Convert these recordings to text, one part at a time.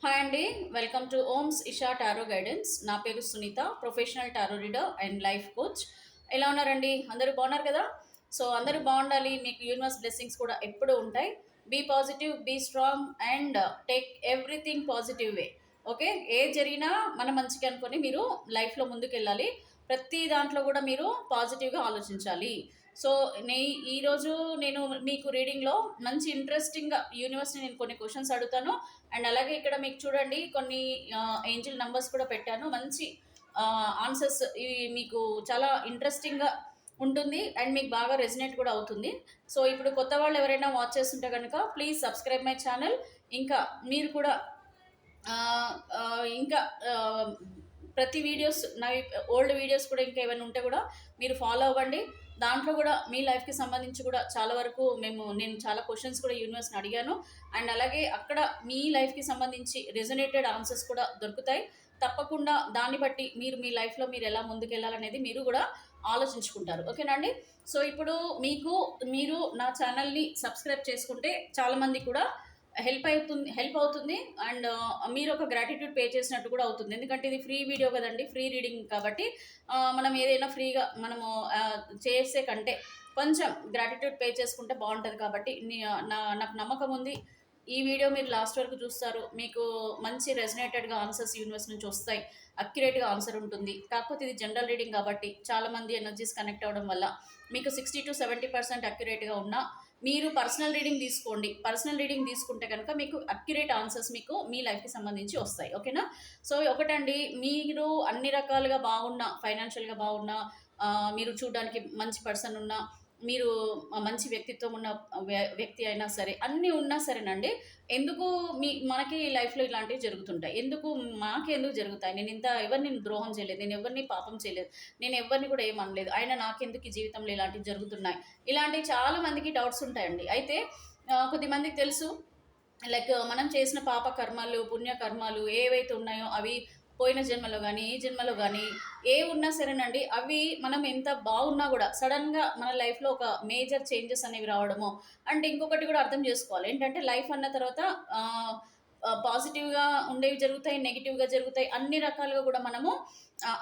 Hi అండి. Welcome to Oms Isha tarot guidance. నా పేరు Sunitha, professional tarot reader and life coach. ఎలా ఉన్నారండి? అందరూ బాగున్నారు కదా? సో అందరూ బాగుండాలి. మీకు యూనివర్స్ బ్లెస్సింగ్స్ కూడా ఎప్పుడూ ఉంటాయి. Be positive, be strong and take everything positive way. Okay, ఏది జరిగినా మన మంచిగా అనుకొని మీరు లైఫ్లో ముందుకు వెళ్ళాలి. ప్రతి దాంట్లో కూడా మీరు పాజిటివ్గా ఆలోచించాలి. సో ఈరోజు నేను మీకు రీడింగ్లో మంచి ఇంట్రెస్టింగ్గా యూనివర్స్ని నేను కొన్ని క్వశ్చన్స్ అడుగుతాను. అండ్ అలాగే ఇక్కడ మీకు చూడండి కొన్ని ఏంజిల్ నంబర్స్ కూడా పెట్టాను. మంచి ఆన్సర్స్ ఇవి మీకు చాలా ఇంట్రెస్టింగ్గా ఉంటుంది అండ్ మీకు బాగా రెజినేట్ కూడా అవుతుంది. సో ఇప్పుడు కొత్త వాళ్ళు ఎవరైనా వాచ్ చేస్తుంటే కనుక ప్లీజ్ సబ్స్క్రైబ్ మై ఛానల్. ఇంకా మీరు కూడా ఆ, ఆ, ఇంకా ప్రతి వీడియోస్ నా ఓల్డ్ వీడియోస్ కూడా ఇంకా ఏమైనా ఉంటే కూడా మీరు ఫాలో అవ్వండి. దాంట్లో కూడా మీ లైఫ్కి సంబంధించి కూడా చాలా వరకు నేను చాలా క్వశ్చన్స్ కూడా యూనివర్స్ని అడిగాను. అండ్ అలాగే అక్కడ మీ లైఫ్కి సంబంధించి రెజొనేటెడ్ ఆన్సర్స్ కూడా దొరుకుతాయి. తప్పకుండా దాన్ని బట్టి మీరు మీ లైఫ్లో మీరు ఎలా ముందుకెళ్ళాలనేది మీరు కూడా ఆలోచించుకుంటారు. ఓకేనా అండి? సో ఇప్పుడు మీరు నా ఛానల్ని సబ్స్క్రైబ్ చేసుకుంటే చాలామంది కూడా హెల్ప్ అవుతుంది అండ్ మీరు ఒక గ్రాటిట్యూడ్ పే చేసినట్టు కూడా అవుతుంది. ఎందుకంటే ఇది ఫ్రీ వీడియో కదండి, ఫ్రీ రీడింగ్ కాబట్టి మనం ఏదైనా ఫ్రీగా మనము చేసే కంటే కొంచెం గ్రాటిట్యూడ్ పే చేసుకుంటే బాగుంటుంది. కాబట్టి నాకు నమ్మకం ఉంది ఈ వీడియో మీరు లాస్ట్ వరకు చూస్తారు. మీకు మంచి రెజనేటెడ్గా ఆన్సర్స్ యూనివర్స్ నుంచి వస్తాయి. అక్యురేట్గా ఆన్సర్ ఉంటుంది. కాకపోతే ఇది జనరల్ రీడింగ్ కాబట్టి చాలామంది ఎనర్జీస్ కనెక్ట్ అవ్వడం వల్ల మీకు 60-70% అక్యురేట్గా ఉన్నా మీరు పర్సనల్ రీడింగ్ తీసుకోండి. పర్సనల్ రీడింగ్ తీసుకుంటే కనుక మీకు అక్యురేట్ ఆన్సర్స్ మీకు మీ లైఫ్కి సంబంధించి వస్తాయి. ఓకేనా? సో ఒకటండి, మీరు అన్ని రకాలుగా బాగున్నా, ఫైనాన్షియల్గా బాగున్నా, మీరు చూడడానికి మంచి పర్సన్ ఉన్నా, మీరు మంచి వ్యక్తిత్వం ఉన్న వ్యక్తి అయినా సరే, అన్నీ ఉన్నా సరేనండి, ఎందుకు మనకి లైఫ్లో ఇలాంటివి జరుగుతుంటాయి? మాకెందుకు జరుగుతాయి? నేను ఎవరిని ద్రోహం చేయలేదు, నేను ఎవరిని పాపం చేయలేదు, నేను ఎవరిని కూడా ఏమనలేదు, అయినా నాకెందుకు ఈ జీవితంలో ఇలాంటివి జరుగుతున్నాయి? ఇలాంటివి చాలా మందికి డౌట్స్ ఉంటాయండి. అయితే కొద్దిమందికి తెలుసు, లైక్ మనం చేసిన పాప కర్మాలు, పుణ్య కర్మాలు ఏవైతే ఉన్నాయో అవి పోయిన జన్మలో కానీ ఈ జన్మలో కానీ ఏ ఉన్నా సరేనండి, అవి మనం ఎంత బాగున్నా కూడా సడన్గా మన లైఫ్లో ఒక మేజర్ చేంజెస్ అనేవి రావడము. అంటే ఇంకొకటి కూడా అర్థం చేసుకోవాలి ఏంటంటే, లైఫ్ అన్న తర్వాత పాజిటివ్గా ఉండేవి జరుగుతాయి, నెగిటివ్గా జరుగుతాయి. అన్ని రకాలుగా కూడా మనము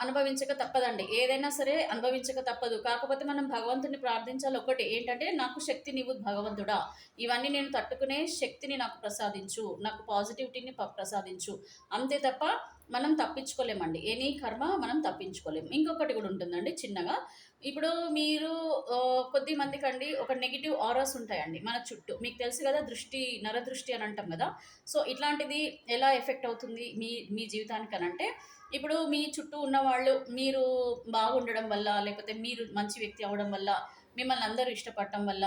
అనుభవించక తప్పదండి. ఏదైనా సరే అనుభవించక తప్పదు. కాకపోతే మనం భగవంతుని ప్రార్థించాలి ఒకటి ఏంటంటే, నాకు శక్తి నీవు భగవంతుడా, ఇవన్నీ నేను తట్టుకునే శక్తిని నాకు ప్రసాదించు, నాకు పాజిటివిటీని ప్రసాదించు. అంతే తప్ప మనం తప్పించుకోలేమండి. ఎనీ కర్మ మనం తప్పించుకోలేము. ఇంకొకటి కూడా ఉంటుందండి చిన్నగా. ఇప్పుడు మీరు కొద్ది మందికి అండి ఒక నెగిటివ్ ఆరాస్ ఉంటాయండి మన చుట్టూ. మీకు తెలుసు కదా, నరదృష్టి అని అంటాం కదా. సో ఇట్లాంటిది ఎలా ఎఫెక్ట్ అవుతుంది మీ మీ జీవితానికి అనంటే, ఇప్పుడు మీ చుట్టూ ఉన్నవాళ్ళు మీరు బాగుండడం వల్ల, లేకపోతే మీరు మంచి వ్యక్తి అవ్వడం వల్ల, మిమ్మల్ని అందరూ ఇష్టపడటం వల్ల,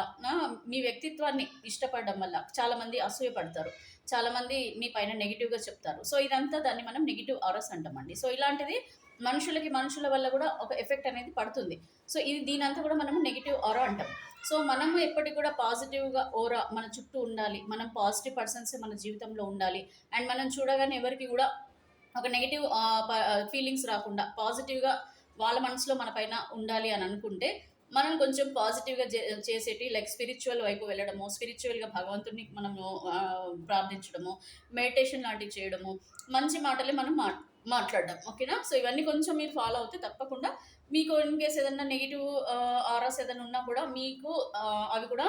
మీ వ్యక్తిత్వాన్ని ఇష్టపడడం వల్ల చాలామంది అసూయపడతారు, చాలామంది మీ పైన నెగిటివ్గా చెప్తారు. సో ఇదంతా దాన్ని మనం నెగిటివ్ ఆరస్ అంటామండి. సో ఇలాంటిది మనుషుల వల్ల కూడా ఒక ఎఫెక్ట్ అనేది పడుతుంది. సో దీనంతా కూడా మనము నెగిటివ్ ఆరా అంటాం. సో మనము ఎప్పటికి కూడా పాజిటివ్గా ఓరా మన చుట్టూ ఉండాలి. మనం పాజిటివ్ పర్సన్స్ మన జీవితంలో ఉండాలి. అండ్ మనం చూడగానే ఎవరికి కూడా ఒక నెగిటివ్ ఫీలింగ్స్ రాకుండా పాజిటివ్గా వాళ్ళ మనసులో మన పైన ఉండాలి అని అనుకుంటే, మనం కొంచెం పాజిటివ్గా చేసేటి లైక్ స్పిరిచువల్ వైపు వెళ్ళడము, స్పిరిచువల్గా భగవంతుడిని మనము ప్రార్థించడము, మెడిటేషన్ లాంటివి చేయడము, మంచి మాటలే మనం మాట్లాడడం. ఓకేనా? సో ఇవన్నీ కొంచెం మీరు ఫాలో అవుతే తప్పకుండా మీకు ఇన్ కేస్ ఏదన్నా నెగిటివ్ ఆరాస్ ఏదైనా ఉన్నా కూడా మీకు అవి కూడా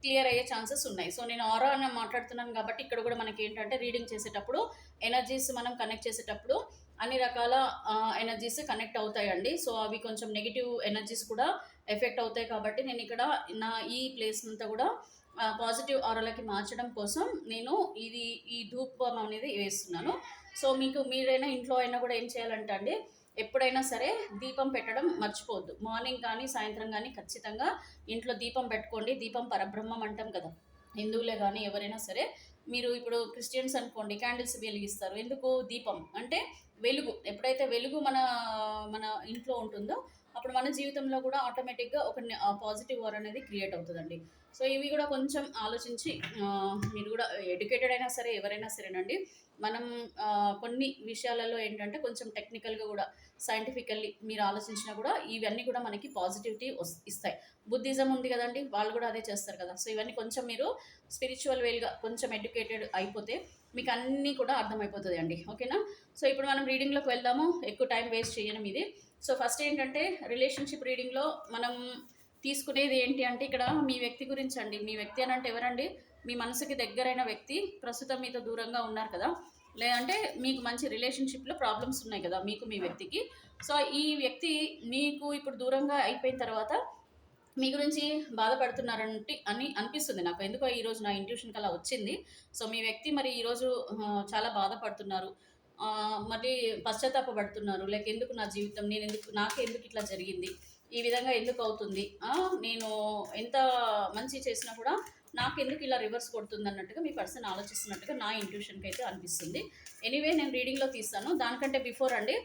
క్లియర్ అయ్యే ఛాన్సెస్ ఉన్నాయి. సో నేను ఆరా అని మాట్లాడుతున్నాను కాబట్టి ఇక్కడ కూడా మనకి ఏంటంటే, రీడింగ్ చేసేటప్పుడు ఎనర్జీస్ మనం కనెక్ట్ చేసేటప్పుడు అన్ని రకాల ఎనర్జీస్ కనెక్ట్ అవుతాయండి. సో అవి కొంచెం నెగిటివ్ ఎనర్జీస్ కూడా ఎఫెక్ట్ అవుతాయి. కాబట్టి నేను ఇక్కడ నా ఈ ప్లేస్ అంతా కూడా పాజిటివ్ ఆరాలకి మార్చడం కోసం నేను ఈ ధూపం అనేది వేస్తున్నాను. సో మీరైనా ఇంట్లో అయినా కూడా ఏం చేయాలంటే అండి, ఎప్పుడైనా సరే దీపం పెట్టడం మర్చిపోవద్దు. మార్నింగ్ కానీ సాయంత్రం కానీ ఖచ్చితంగా ఇంట్లో దీపం పెట్టుకోండి. దీపం పరబ్రహ్మం అంటాం కదా. హిందువులే కానీ ఎవరైనా సరే, మీరు ఇప్పుడు క్రిస్టియన్స్ అనుకోండి, క్యాండిల్స్ వెలిగిస్తారు. ఎందుకు? దీపం అంటే వెలుగు. ఎప్పుడైతే వెలుగు మన మన ఇంట్లో ఉంటుందో అప్పుడు మన జీవితంలో కూడా ఆటోమేటిక్గా ఒక పాజిటివ్ వర్ అనేది క్రియేట్ అవుతుందండి. సో ఇవి కూడా కొంచెం ఆలోచించి మీరు కూడా ఎడ్యుకేటెడ్ అయినా సరే ఎవరైనా సరేనండి, మనం కొన్ని విషయాలలో ఏంటంటే కొంచెం టెక్నికల్గా కూడా సైంటిఫికల్లీ మీరు ఆలోచించినా కూడా ఇవన్నీ కూడా మనకి పాజిటివిటీ ఇస్తాయి. బుద్ధిజం ఉంది కదండి, వాళ్ళు కూడా అదే చేస్తారు కదా. సో ఇవన్నీ కొంచెం మీరు స్పిరిచువల్ వేల్గా కొంచెం ఎడ్యుకేటెడ్ అయిపోతే మీకు అన్నీ కూడా అర్థమైపోతుంది అండి. ఓకేనా? సో ఇప్పుడు మనం రీడింగ్లోకి వెళ్దాము, ఎక్కువ టైం వేస్ట్ చేయడం ఇది. సో ఫస్ట్ ఏంటంటే రిలేషన్షిప్ రీడింగ్లో మనం తీసుకునేది ఏంటి అంటే ఇక్కడ మీ వ్యక్తి గురించి అండి. మీ వ్యక్తి అని అంటే ఎవరండి? మీ మనసుకి దగ్గరైన వ్యక్తి ప్రస్తుతం మీతో దూరంగా ఉన్నారు కదా, లేదంటే మీకు మంచి రిలేషన్షిప్లో ప్రాబ్లమ్స్ ఉన్నాయి కదా మీకు మీ వ్యక్తికి. సో ఈ వ్యక్తి మీకు ఇప్పుడు దూరంగా అయిపోయిన తర్వాత మీ గురించి బాధపడుతున్నారంటే అని అనిపిస్తుంది నాకు. ఎందుకో ఈరోజు నా ఇంట్యూషన్కి అలా వచ్చింది. సో మీ వ్యక్తి మరి ఈరోజు చాలా బాధపడుతున్నారు, మళ్ళీ పశ్చాత్తాపడుతున్నారు. లైక్ ఎందుకు నా జీవితం, నేను ఎందుకు, నాకెందుకు ఇట్లా జరిగింది, ఈ విధంగా ఎందుకు అవుతుంది, నేను ఎంత మంచి చేసినా కూడా నాకెందుకు ఇలా రివర్స్ కొడుతుంది అన్నట్టుగా మీ పర్సన్ ఆలోచిస్తున్నట్టుగా నా ఇంట్యూషన్కి అయితే అనిపిస్తుంది. ఎనీవే నేను రీడింగ్లో తీస్తాను. దానికంటే బిఫోర్ అండి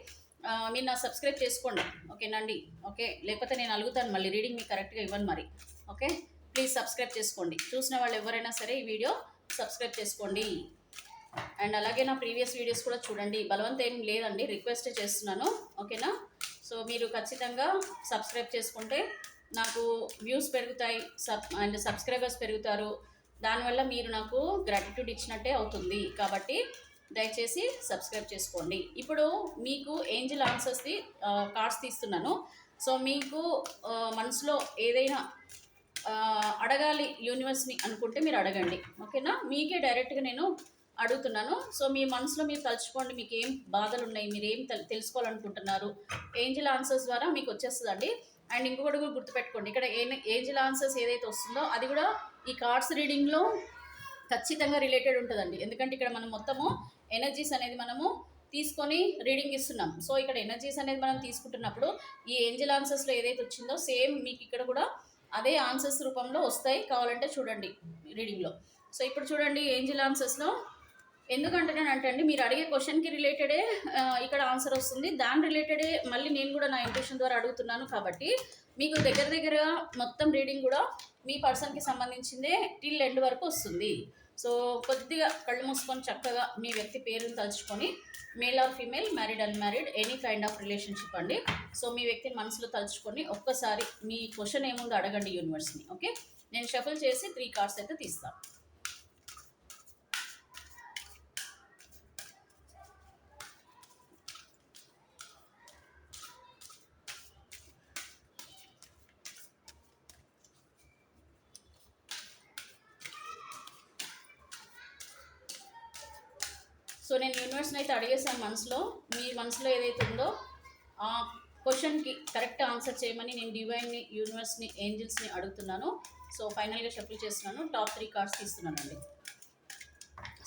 మీరు నా సబ్స్క్రైబ్ చేసుకోండి, ఓకేనండి. ఓకే, లేకపోతే నేను అడుగుతాను మళ్ళీ రీడింగ్ మీకు కరెక్ట్గా ఇవ్వను మరి. ఓకే, ప్లీజ్ సబ్స్క్రైబ్ చేసుకోండి. చూసిన వాళ్ళు ఎవరైనా సరే ఈ వీడియో సబ్స్క్రైబ్ చేసుకోండి. అండ్ అలాగే నా ప్రీవియస్ వీడియోస్ కూడా చూడండి. బలవంతం ఏం లేదండి, రిక్వెస్ట్ చేస్తున్నాను. ఓకేనా? సో మీరు ఖచ్చితంగా సబ్స్క్రైబ్ చేసుకుంటే నాకు వ్యూస్ పెరుగుతాయి, అండ్ సబ్స్క్రైబర్స్ పెరుగుతారు. దానివల్ల మీరు నాకు గ్రాటిట్యూడ్ ఇచ్చినట్టే అవుతుంది. కాబట్టి దయచేసి సబ్స్క్రైబ్ చేసుకోండి. ఇప్పుడు మీకు ఏంజిల్ ఆన్సర్స్ది కార్డ్స్ తీస్తున్నాను. సో మీకు మనసులో ఏదైనా అడగాలి యూనివర్స్ని అనుకుంటే మీరు అడగండి. ఓకేనా? మీకే డైరెక్ట్గా నేను అడుగుతున్నాను. సో మీ మనసులో మీరు తలుచుకోండి, మీకు ఏం బాధలు ఉన్నాయి, మీరు ఏం తెలుసుకోవాలనుకుంటున్నారు, ఏంజిల్ ఆన్సర్స్ ద్వారా మీకు వచ్చేస్తుందండి. అండ్ ఇంకొకటి కూడా గుర్తుపెట్టుకోండి, ఇక్కడ ఏంజిల్ ఆన్సర్స్ ఏదైతే వస్తుందో అది కూడా ఈ కార్డ్స్ రీడింగ్లో ఖచ్చితంగా రిలేటెడ్ ఉంటుందండి. ఎందుకంటే ఇక్కడ మనం మొత్తము ఎనర్జీస్ అనేది మనము తీసుకొని రీడింగ్ ఇస్తున్నాం. సో ఇక్కడ ఎనర్జీస్ అనేది మనం తీసుకుంటున్నప్పుడు ఈ ఏంజిల్ ఆన్సర్స్లో ఏదైతే వచ్చిందో సేమ్ మీకు ఇక్కడ కూడా అదే ఆన్సర్స్ రూపంలో వస్తాయి. కావాలంటే చూడండి రీడింగ్లో. సో ఇప్పుడు చూడండి ఏంజిల్ ఆన్సర్స్లో ఎందుకంటున్నానంటే అండి, మీరు అడిగే క్వశ్చన్కి రిలేటెడే ఇక్కడ ఆన్సర్ వస్తుంది. దాని రిలేటెడే మళ్ళీ నేను కూడా నా ఇంట్యూషన్ ద్వారా అడుగుతున్నాను. కాబట్టి మీకు దగ్గర దగ్గరగా మొత్తం రీడింగ్ కూడా మీ పర్సన్కి సంబంధించిందే టిల్ ఎండ్ వరకు వస్తుంది. సో కొద్దిగా కళ్ళు మూసుకొని చక్కగా మీ వ్యక్తి పేరుని తలుచుకొని, male or female, married unmarried, any kind of relationship అండి. సో మీ వ్యక్తిని మనసులో తలుచుకొని ఒక్కసారి మీ క్వశ్చన్ ఏముందో అడగండి యూనివర్స్ని. ఓకే, నేను షఫల్ చేసి 3 కార్డ్స్ అయితే తీస్తాను. సో నేను యూనివర్స్ని అయితే అడిగేసాను మనసులో. మీ మనసులో ఏదైతే ఉందో ఆ క్వశ్చన్కి కరెక్ట్ ఆన్సర్ చేయమని నేను డివైన్ని, యూనివర్స్ని, ఏంజిల్స్ని అడుగుతున్నాను. సో ఫైనల్గా షఫుల్ చేస్తున్నాను. Top 3 cards తీస్తున్నానండి.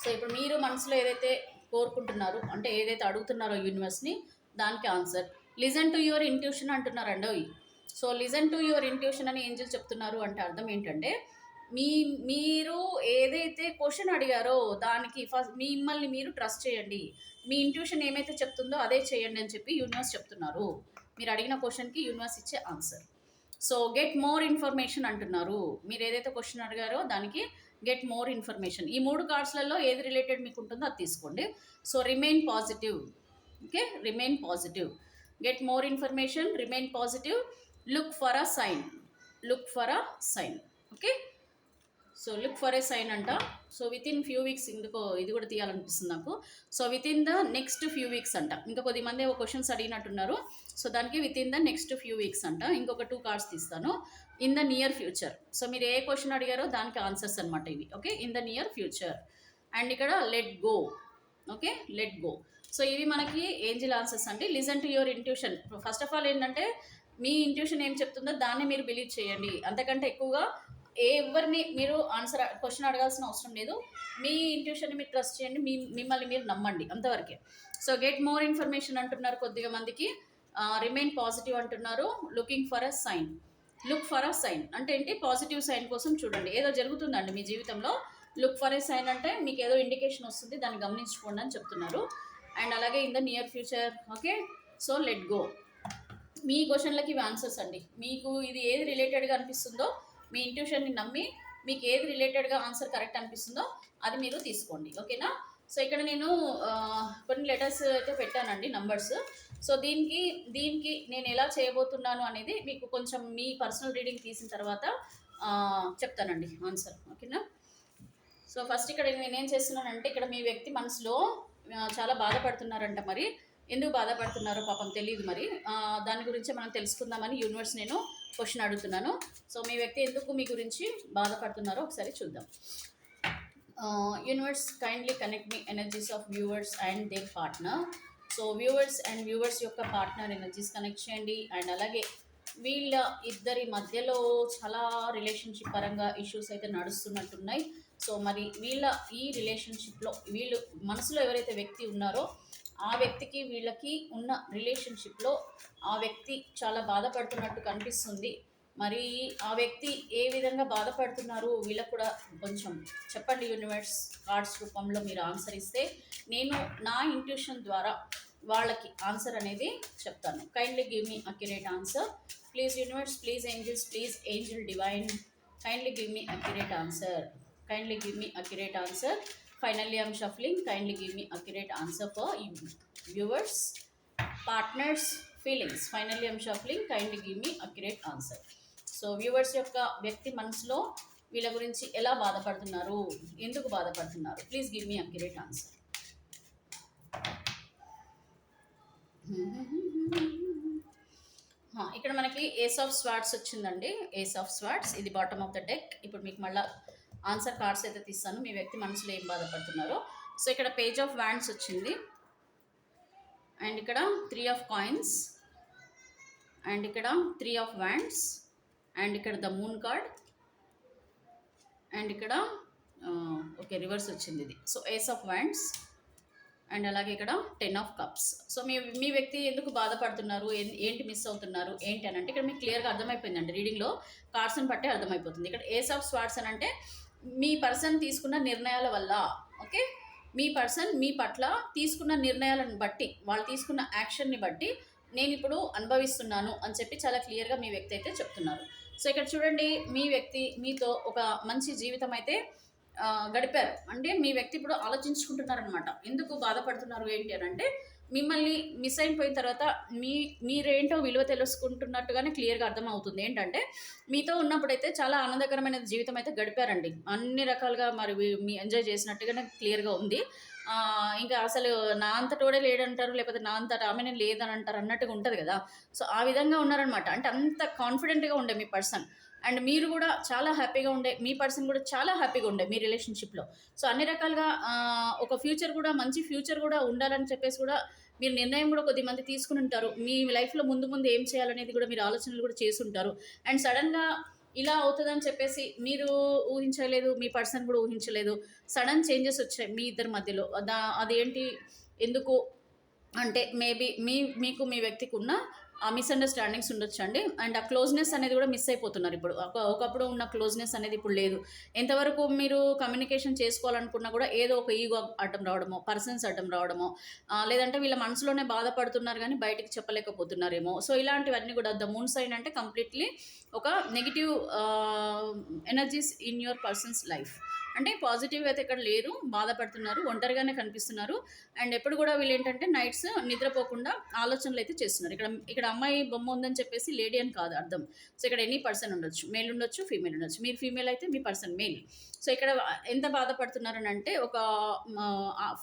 సో ఇప్పుడు మీరు మనసులో ఏదైతే కోరుకుంటున్నారు, అంటే ఏదైతే అడుగుతున్నారో యూనివర్స్ని, దానికి answer. Listen to your intuition అంటున్నారండి. So listen to your intuition అని ఏంజిల్ చెప్తున్నారు అంటే అర్థం ఏంటంటే, మీరు ఏదైతే క్వశ్చన్ అడిగారో దానికి ఫస్ట్ మిమ్మల్ని మీరు ట్రస్ట్ చేయండి. మీ ఇంట్యూషన్ ఏమైతే చెప్తుందో అదే చేయండి అని చెప్పి యూనివర్స్ చెప్తున్నారు. మీరు అడిగిన క్వశ్చన్కి యూనివర్స్ ఇచ్చే answer. So get more information అంటున్నారు. మీరు ఏదైతే క్వశ్చన్ అడిగారో దానికి గెట్ మోర్ ఇన్ఫర్మేషన్. ఈ 3 కార్డ్స్లలో ఏది రిలేటెడ్ మీకు ఉంటుందో అది తీసుకోండి. So remain positive. Okay, remain positive. Get more information, remain positive, look for a sign. Look for a sign. Okay, so look for a sign అంట. So within few weeks, ఇందుకో ఇది కూడా తీయాలనిపిస్తుంది నాకు. So within the next few weeks అంట. ఇంకా కొద్దిమంది questions అడిగినట్టున్నారు. సో దానికి within the next few weeks అంట. ఇంకొక 2 కార్డ్స్ తీస్తాను. In the near future. So మీరు ఏ క్వశ్చన్ అడిగారో దానికి ఆన్సర్స్ అనమాట ఇవి. Okay, in the near future. And ఇక్కడ let go. Okay, let go. So ఇవి మనకి ఏంజిల్ ఆన్సర్స్ అండి. Listen to your intuition. First of all ఏంటంటే మీ ఇంట్యూషన్ ఏం చెప్తుందో దాన్ని మీరు బిలీవ్ చేయండి. అంతకంటే ఎక్కువగా ఎవరిని మీరు క్వశ్చన్ అడగాల్సిన అవసరం లేదు. మీ ఇంట్యూషన్ని మీరు ట్రస్ట్ చేయండి, మిమ్మల్ని మీరు నమ్మండి, అంతవరకే. సో గెట్ మోర్ ఇన్ఫర్మేషన్ అంటున్నారు కొద్దిగా మందికి. రిమైన్ పాజిటివ్ అంటున్నారు. Looking for a sign. Look for a sign అంటే ఏంటి? పాజిటివ్ సైన్ కోసం చూడండి. ఏదో జరుగుతుందండి మీ జీవితంలో. లుక్ ఫర్ ఎ సైన్ అంటే మీకు ఏదో ఇండికేషన్ వస్తుంది, దాన్ని గమనించుకోండి అని చెప్తున్నారు. అండ్ అలాగే in the near future. Okay, so let go. మీ క్వశ్చన్లకి ఇవి ఆన్సర్స్ అండి. మీకు ఇది ఏది రిలేటెడ్గా అనిపిస్తుందో మీ ఇంట్యూషన్ని నమ్మి మీకు ఏది రిలేటెడ్గా ఆన్సర్ కరెక్ట్ అనిపిస్తుందో అది మీరు తీసుకోండి, ఓకేనా. సో ఇక్కడ నేను కొన్ని లెటర్స్ అయితే పెట్టానండి, నంబర్స్. సో దీనికి దీనికి నేను ఎలా చేయబోతున్నాను అనేది మీకు కొంచెం మీ పర్సనల్ రీడింగ్ తీసిన తర్వాత చెప్తానండి ఆన్సర్, ఓకేనా. సో ఫస్ట్ ఇక్కడ నేనేం చేస్తున్నానంటే, ఇక్కడ మీ వ్యక్తి మనసులో చాలా బాధపడుతున్నారంట. మరి ఎందుకు బాధపడుతున్నారో పాపం తెలియదు. మరి దాని గురించి మనం తెలుసుకుందామని యూనివర్స్ నేను క్వశ్చన్ అడుగుతున్నాను. సో మీ వ్యక్తి ఎందుకు మీ గురించి బాధపడుతున్నారో ఒకసారి చూద్దాం. యూనివర్స్ కైండ్లీ కనెక్ట్ మీ energies of viewers and their partner. So viewers యొక్క పార్ట్నర్ ఎనర్జీస్ కనెక్ట్ చేయండి. అండ్ అలాగే వీళ్ళ ఇద్దరి మధ్యలో చాలా రిలేషన్షిప్ పరంగా ఇష్యూస్ అయితే నడుస్తున్నట్టున్నాయి. సో మరి వీళ్ళ ఈ రిలేషన్షిప్లో వీళ్ళు మనసులో ఎవరైతే వ్యక్తి ఉన్నారో ఆ వ్యక్తికి వీళ్ళకి ఉన్న రిలేషన్షిప్లో ఆ వ్యక్తి చాలా బాధపడుతున్నట్టు కనిపిస్తుంది. మరి ఆ వ్యక్తి ఏ విధంగా బాధపడుతున్నారు వీళ్ళకు కూడా కొంచెం చెప్పండి యూనివర్స్. కార్డ్స్ రూపంలో మీరు ఆన్సర్ ఇస్తే నేను నా ఇంట్యూషన్ ద్వారా వాళ్ళకి ఆన్సర్ అనేది చెప్తాను. Kindly give me accurate answer please universe, please angels, please Angel divine, kindly give me accurate answer, kindly give me accurate answer. Finally, I'm shuffling. Kindly give me accurate answer for viewers, partners, feelings. Finally, I'm shuffling. Kindly give me accurate answer. So, viewers యొక్క వ్యక్తి మనసులో వీళ్ళ గురించి ఎలా బాధపడుతున్నారు, ఎందుకు బాధపడుతున్నారు, please give me accurate answer. ఇక్కడ మనకి ఏస్ ఆఫ్ స్వార్డ్స్ వచ్చిందండి. ఏస్ ఆఫ్ స్వార్డ్స్ ఇది బాటమ్ ఆఫ్ ద డెక్. ఇప్పుడు మీకు మళ్ళీ ఆన్సర్ కార్డ్స్ అయితే తీస్తాను, మీ వ్యక్తి మనసులో ఏం బాధపడుతున్నారో. సో ఇక్కడ పేజ్ ఆఫ్ వ్యాండ్స్ వచ్చింది, అండ్ ఇక్కడ 3 ఆఫ్ కాయిన్స్, అండ్ ఇక్కడ 3 ఆఫ్ వ్యాండ్స్, అండ్ ఇక్కడ ద మూన్ కార్డ్, అండ్ ఇక్కడ ఓకే రివర్స్ వచ్చింది ఇది. So ace of wands, and అలాగే ఇక్కడ 10 ఆఫ్ కప్స్. సో మీ వ్యక్తి ఎందుకు బాధపడుతున్నారు, ఏంటి మిస్ అవుతున్నారు ఏంటి అని అంటే ఇక్కడ మీకు క్లియర్గా అర్థమైపోయిందండి. రీడింగ్లో కార్డ్స్ని బట్టే అర్థమైపోతుంది. ఇక్కడ ఏస్ ఆఫ్ స్వార్డ్స్ అని అంటే మీ పర్సన్ తీసుకున్న నిర్ణయాల వల్ల, ఓకే, మీ పర్సన్ మీ పట్ల తీసుకున్న నిర్ణయాలను బట్టి, వాళ్ళు తీసుకున్న యాక్షన్ని బట్టి నేను ఇప్పుడు అనుభవిస్తున్నాను అని చెప్పి చాలా క్లియర్గా మీ వ్యక్తి అయితే చెప్తున్నారు. సో ఇక్కడ చూడండి, మీ వ్యక్తి మీతో ఒక మంచి జీవితం అయితే గడిపారు. అంటే మీ వ్యక్తి ఇప్పుడు ఆలోచించుకుంటున్నారనమాట, ఎందుకు బాధపడుతున్నారు ఏంటి అని అంటే మిమ్మల్ని మిస్ అయిపోయిన తర్వాత మీరేంటో విలువ తెలుసుకుంటున్నట్టుగానే క్లియర్గా అర్థమవుతుంది. ఏంటంటే మీతో ఉన్నప్పుడైతే చాలా ఆనందకరమైన జీవితం అయితే గడిపారండి, అన్ని రకాలుగా మరి మీ ఎంజాయ్ చేసినట్టుగానే క్లియర్గా ఉంది. ఇంకా అసలు నా అంతటోడే లేడంటారు, లేకపోతే నా అంతట ఆమెనే లేదని అంటారు అన్నట్టుగా ఉంటుంది కదా. సో ఆ విధంగా ఉన్నారనమాట. అంటే అంత కాన్ఫిడెంట్గా ఉండే మీ పర్సన్, అండ్ మీరు కూడా చాలా హ్యాపీగా ఉండే, మీ పర్సన్ కూడా చాలా హ్యాపీగా ఉండే మీ రిలేషన్షిప్లో. సో అన్ని రకాలుగా ఒక ఫ్యూచర్ కూడా, మంచి ఫ్యూచర్ కూడా ఉండాలని చెప్పేసి కూడా మీరు నిర్ణయం కూడా కొద్దిమంది తీసుకుని ఉంటారు. మీ లైఫ్లో ముందు ముందు ఏం చేయాలనేది కూడా మీరు ఆలోచనలు కూడా చేసి ఉంటారు. అండ్ సడన్గా ఇలా అవుతుందని చెప్పేసి మీరు ఊహించలేదు, మీ పర్సన్ కూడా ఊహించలేదు. సడన్ చేంజెస్ వచ్చాయి మీ ఇద్దరి మధ్యలో. అదేంటి ఎందుకు అంటే మేబీ మీకు మీ వ్యక్తికి ఉన్న ఆ మిస్అండర్స్టాండింగ్స్ ఉండొచ్చు అండి. అండ్ ఆ క్లోజ్నెస్ అనేది కూడా మిస్ అయిపోతున్నారు ఇప్పుడు. ఒకప్పుడు ఉన్న క్లోజ్నెస్ అనేది ఇప్పుడు లేదు. ఎంతవరకు మీరు కమ్యూనికేషన్ చేసుకోవాలనుకున్నా కూడా ఏదో ఒక ఈగో అడ్డం రావడమో, పర్సన్స్ అడ్డం రావడమో, లేదంటే వీళ్ళ మనసులోనే బాధపడుతున్నారు కానీ బయటికి చెప్పలేకపోతున్నారేమో. సో ఇలాంటివన్నీ కూడా ద మూన్ సైన్ అంటే కంప్లీట్లీ ఒక negative energies in your persons life. అంటే పాజిటివ్ అయితే ఇక్కడ లేరు, బాధపడుతున్నారు, ఒంటరిగానే కనిపిస్తున్నారు. అండ్ ఎప్పుడు కూడా వీళ్ళు ఏంటంటే నైట్స్ నిద్రపోకుండా ఆలోచనలు అయితే చేస్తున్నారు. ఇక్కడ అమ్మాయి బొమ్మ ఉందని చెప్పేసి లేడీ అని కాదు అర్థం. సో ఇక్కడ ఎనీ పర్సన్ ఉండొచ్చు, మేల్ ఉండొచ్చు, ఫీమేల్ ఉండొచ్చు. మీరు ఫీమేల్ అయితే మీ పర్సన్ మేల్. సో ఇక్కడ ఎంత బాధపడుతున్నారని అంటే ఒక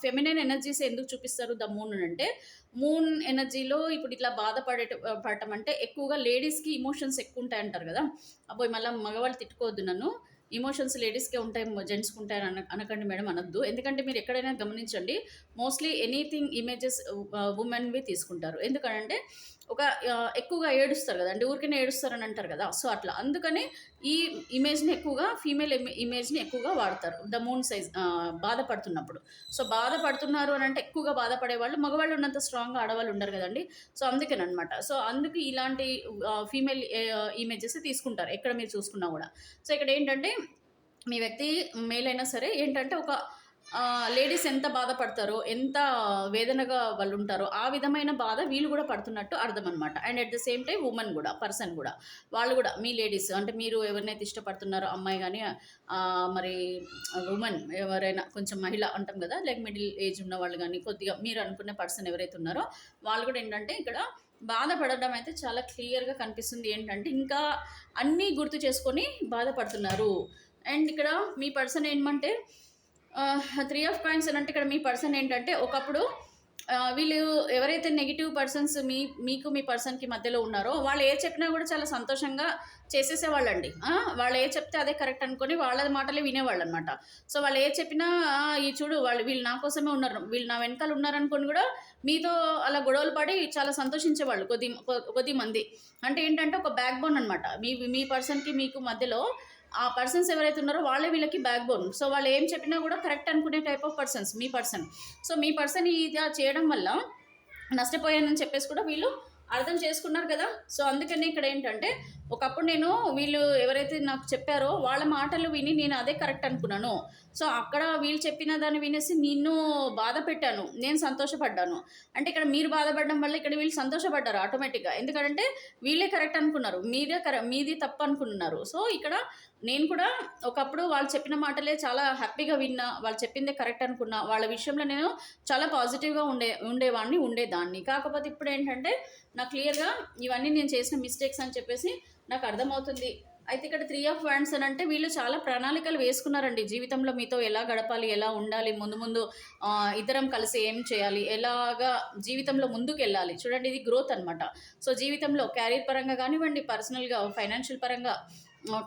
ఫెమినైన్ ఎనర్జీస్ ఎందుకు చూపిస్తారు ద మూన్ అంటే, మూన్ ఎనర్జీలో ఇప్పుడు ఇట్లా పడటం అంటే ఎక్కువగా లేడీస్కి ఇమోషన్స్ ఎక్కువ ఉంటాయి అంటారు కదా. అబ్బోయ్ మళ్ళీ మగవాళ్ళు తిట్టుకోవద్దు నన్ను, ఇమోషన్స్ లేడీస్కే ఉంటాయి, జెంట్స్కి ఉంటాయి అనకండి మేడం, అనొద్దు. ఎందుకంటే మీరు ఎక్కడైనా గమనించండి, మోస్ట్లీ ఎనీథింగ్ ఇమేజెస్ ఉమెన్వి తీసుకుంటారు. ఎందుకంటే ఒక ఎక్కువగా ఏడుస్తారు కదా అండి, ఊరికనే ఏడుస్తారని అంటారు కదా. సో అట్లా అందుకని ఈ ఇమేజ్ని ఎక్కువగా ఫీమేల్ ఇమేజ్ని ఎక్కువగా వాడతారు ద మూన్ సైజ్ బాధపడుతున్నప్పుడు. సో బాధపడుతున్నారు అని అంటే ఎక్కువగా బాధపడే వాళ్ళు, మగవాళ్ళు ఉన్నంత స్ట్రాంగ్గా ఆడవాళ్ళు ఉండరు కదండి. సో అందుకేనమాట. సో అందుకు ఇలాంటి ఫీమేల్ ఇమేజెస్ తీసుకుంటారు ఎక్కడ మీరు చూసుకున్నా కూడా. సో ఇక్కడ ఏంటంటే మీ వ్యక్తి మేల్ అయినా సరే ఏంటంటే ఒక లేడీస్ ఎంత బాధపడతారో, ఎంత వేదనగా వాళ్ళు ఉంటారో, ఆ విధమైన బాధ వీళ్ళు కూడా పడుతున్నట్టు అర్థం అనమాట. And at the same time women కూడా, పర్సన్ కూడా, వాళ్ళు కూడా మీ లేడీస్ అంటే మీరు ఎవరినైతే ఇష్టపడుతున్నారో అమ్మాయి కానీ మరి ఉమెన్ ఎవరైనా కొంచెం మహిళ అంటాం కదా, లైక్ మిడిల్ ఏజ్ ఉన్న వాళ్ళు కానీ కొద్దిగా మీరు అనుకునే పర్సన్ ఎవరైతే ఉన్నారో వాళ్ళు కూడా ఏంటంటే ఇక్కడ బాధపడడం అయితే చాలా క్లియర్గా కనిపిస్తుంది. ఏంటంటే ఇంకా అన్నీ గుర్తు చేసుకొని బాధపడుతున్నారు. అండ్ ఇక్కడ మీ పర్సన్ ఏమంటే 3 ఆఫ్ కాయిన్స్ అని అంటే ఇక్కడ మీ పర్సన్ ఏంటంటే ఒకప్పుడు వీళ్ళు ఎవరైతే నెగిటివ్ పర్సన్స్ మీకు మీ పర్సన్కి మధ్యలో ఉన్నారో వాళ్ళు ఏ చెప్పినా కూడా చాలా సంతోషంగా చేసేసేవాళ్ళండి. వాళ్ళు ఏ చెప్తే అదే కరెక్ట్ అనుకొని వాళ్ళ మాటలే వినేవాళ్ళు అనమాట. సో వాళ్ళు ఏ చెప్పినా ఈ చూడు వీళ్ళు నా కోసమే ఉన్నారు, వీళ్ళు నా వెనకాల ఉన్నారనుకొని కూడా మీతో అలా గొడవలు పడి చాలా సంతోషించేవాళ్ళు కొద్ది మంది. అంటే ఏంటంటే ఒక బ్యాక్ బోన్ అనమాట మీ పర్సన్కి మీకు మధ్యలో. ఆ పర్సన్స్ ఎవరైతే ఉన్నారో వాళ్ళే వీళ్ళకి బ్యాక్ బోన్. సో వాళ్ళు ఏం చెప్పినా కూడా కరెక్ట్ అనుకునే type of persons me person. So me person ఇది చేయడం వల్ల నష్టపోయానని చెప్పేసి కూడా వీళ్ళు అర్థం చేసుకున్నారు కదా. సో అందుకని ఇక్కడ ఏంటంటే ఒకప్పుడు నేను వీళ్ళు ఎవరైతే నాకు చెప్పారో వాళ్ళ మాటలు విని నేను అదే కరెక్ట్ అనుకున్నాను. సో అక్కడ వీళ్ళు చెప్పిన దాన్ని వినేసి నిన్ను బాధ పెట్టాను, నేను సంతోషపడ్డాను. అంటే ఇక్కడ మీరు బాధపడడం వల్ల ఇక్కడ వీళ్ళు సంతోషపడ్డారు ఆటోమేటిక్గా. ఎందుకంటే వీళ్ళే కరెక్ట్ అనుకున్నారు, మీది తప్పు అనుకున్నారు. సో ఇక్కడ నేను కూడా ఒకప్పుడు వాళ్ళు చెప్పిన మాటలే చాలా హ్యాపీగా విన్నా, వాళ్ళు చెప్పిందే కరెక్ట్ అనుకున్నా, వాళ్ళ విషయంలో నేను చాలా పాజిటివ్గా ఉండేదాన్ని. కాకపోతే ఇప్పుడు ఏంటంటే నాకు క్లియర్గా ఇవన్నీ నేను చేసిన మిస్టేక్స్ అని చెప్పేసి నాకు అర్థమవుతుంది. అయితే ఇక్కడ 3 ఆఫ్ వాండ్స్ అని అంటే వీళ్ళు చాలా ప్రణాళికలు వేసుకున్నారండి జీవితంలో మీతో ఎలా గడపాలి, ఎలా ఉండాలి, ముందు ఇద్దరం కలిసి ఏం చేయాలి, ఎలాగా జీవితంలో ముందుకు వెళ్ళాలి. చూడండి ఇది గ్రోత్ అనమాట. సో జీవితంలో క్యారియర్ పరంగా కానివ్వండి, పర్సనల్గా ఫైనాన్షియల్ పరంగా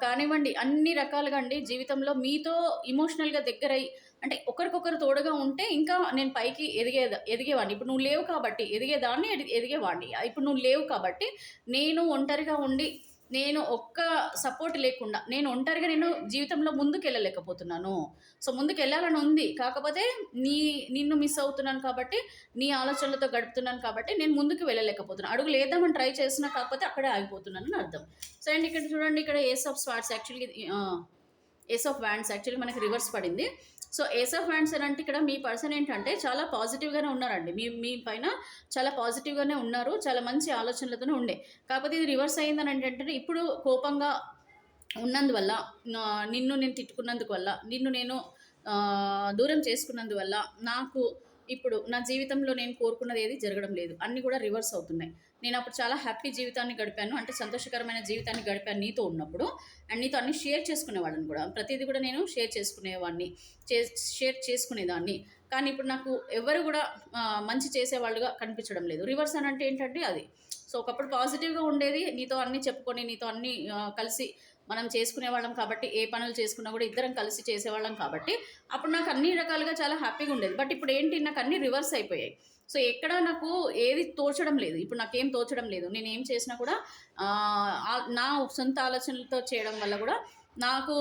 కానివ్వండి, అన్ని రకాలుగా అండి జీవితంలో మీతో ఇమోషనల్గా దగ్గరై అంటే ఒకరికొకరు తోడుగా ఉంటే ఇంకా నేను పైకి ఎదిగేవాడిని. ఇప్పుడు నువ్వు లేవు కాబట్టి ఎదిగేవాడిని. ఇప్పుడు నువ్వు లేవు కాబట్టి నేను ఒంటరిగా ఉండి నేను ఒక్క సపోర్ట్ లేకుండా నేను ఒంటరిగా నేను జీవితంలో ముందుకు వెళ్ళలేకపోతున్నాను. సో ముందుకు వెళ్ళాలని ఉంది, కాకపోతే నిన్ను మిస్ అవుతున్నాను కాబట్టి, నీ ఆలోచనలతో గడుపుతున్నాను కాబట్టి నేను ముందుకు వెళ్ళలేకపోతున్నాను. అడుగు లేదామని ట్రై చేసినా కాకపోతే అక్కడే ఆగిపోతున్నాను అని అర్థం. సో అండ్ ఇక్కడ చూడండి ఇక్కడ ace of swords ace of wands actually మనకి రివర్స్ పడింది. సో ఏస్ ఆఫ్ వ్యాండ్స్ అని అంటే ఇక్కడ మీ పర్సన్ ఏంటంటే చాలా పాజిటివ్గానే ఉన్నారండి. మీ పైన చాలా పాజిటివ్గానే ఉన్నారు, చాలా మంచి ఆలోచనలతోనే ఉండే. కాకపోతే ఇది రివర్స్ అయిందని ఏంటంటే ఇప్పుడు కోపంగా ఉన్నందువల్ల, నిన్ను నేను తిట్టుకున్నందుకు వల్ల, నిన్ను నేను దూరం చేసుకున్నందువల్ల నాకు ఇప్పుడు నా జీవితంలో నేను కోరుకున్నది ఏది జరగడం లేదు, అన్నీ కూడా రివర్స్ అవుతున్నాయి. నేను అప్పుడు చాలా హ్యాపీ జీవితాన్ని గడిపాను, అంటే సంతోషకరమైన జీవితాన్ని గడిపాను నీతో ఉన్నప్పుడు. అండ్ నీతో అన్ని షేర్ చేసుకునేవాళ్ళని కూడా, ప్రతిదీ కూడా నేను షేర్ చేసుకునేదాన్ని. కానీ ఇప్పుడు నాకు ఎవరు కూడా మంచి చేసేవాళ్ళుగా కనిపించడం లేదు. రివర్స్ అని అంటే ఏంటంటే అది. సో ఒకప్పుడు పాజిటివ్గా ఉండేది, నీతో అన్నీ చెప్పుకొని నీతో అన్నీ కలిసి మనం చేసుకునేవాళ్ళం కాబట్టి, ఏ పనులు చేసుకున్నా కూడా ఇద్దరం కలిసి చేసేవాళ్ళం కాబట్టి అప్పుడు నాకు అన్ని రకాలుగా చాలా హ్యాపీగా ఉండేది. బట్ ఇప్పుడు ఏంటి, నాకు అన్నీ రివర్స్ అయిపోయాయి. సో ఎక్కడ నాకు ఏది తోచడం లేదు, ఇప్పుడు నాకేం తోచడం లేదు. నేను ఏం చేసినా కూడా నా సొంత ఆలోచనలతో చేయడం వల్ల కూడా నాకు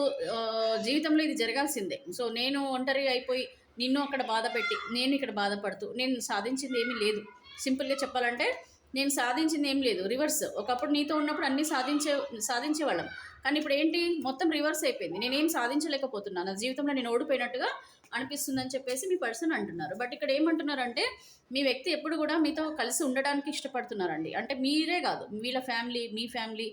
జీవితంలో ఇది జరగాల్సిందే. సో నేను ఒంటరిగా అయిపోయి నిన్ను అక్కడ బాధ పెట్టి నేను ఇక్కడ బాధపడుతూ నేను సాధించింది ఏమీ లేదు. సింపుల్గా చెప్పాలంటే నేను సాధించింది ఏం లేదు, రివర్స్. ఒకప్పుడు నీతో ఉన్నప్పుడు అన్నీ సాధించేవాళ్ళం, కానీ ఇప్పుడు ఏంటి మొత్తం రివర్స్ అయిపోయింది. నేనేం సాధించలేకపోతున్నాను, నా జీవితంలో నేను ఓడిపోయినట్టుగా అనిపిస్తుందని చెప్పేసి మీ పర్సన్ అంటున్నారు. బట్ ఇక్కడ ఏమంటున్నారంటే మీ వ్యక్తి ఎప్పుడు కూడా మీతో కలిసి ఉండడానికి ఇష్టపడుతున్నారండి. అంటే మీరే కాదు, వీళ్ళ ఫ్యామిలీ, మీ ఫ్యామిలీ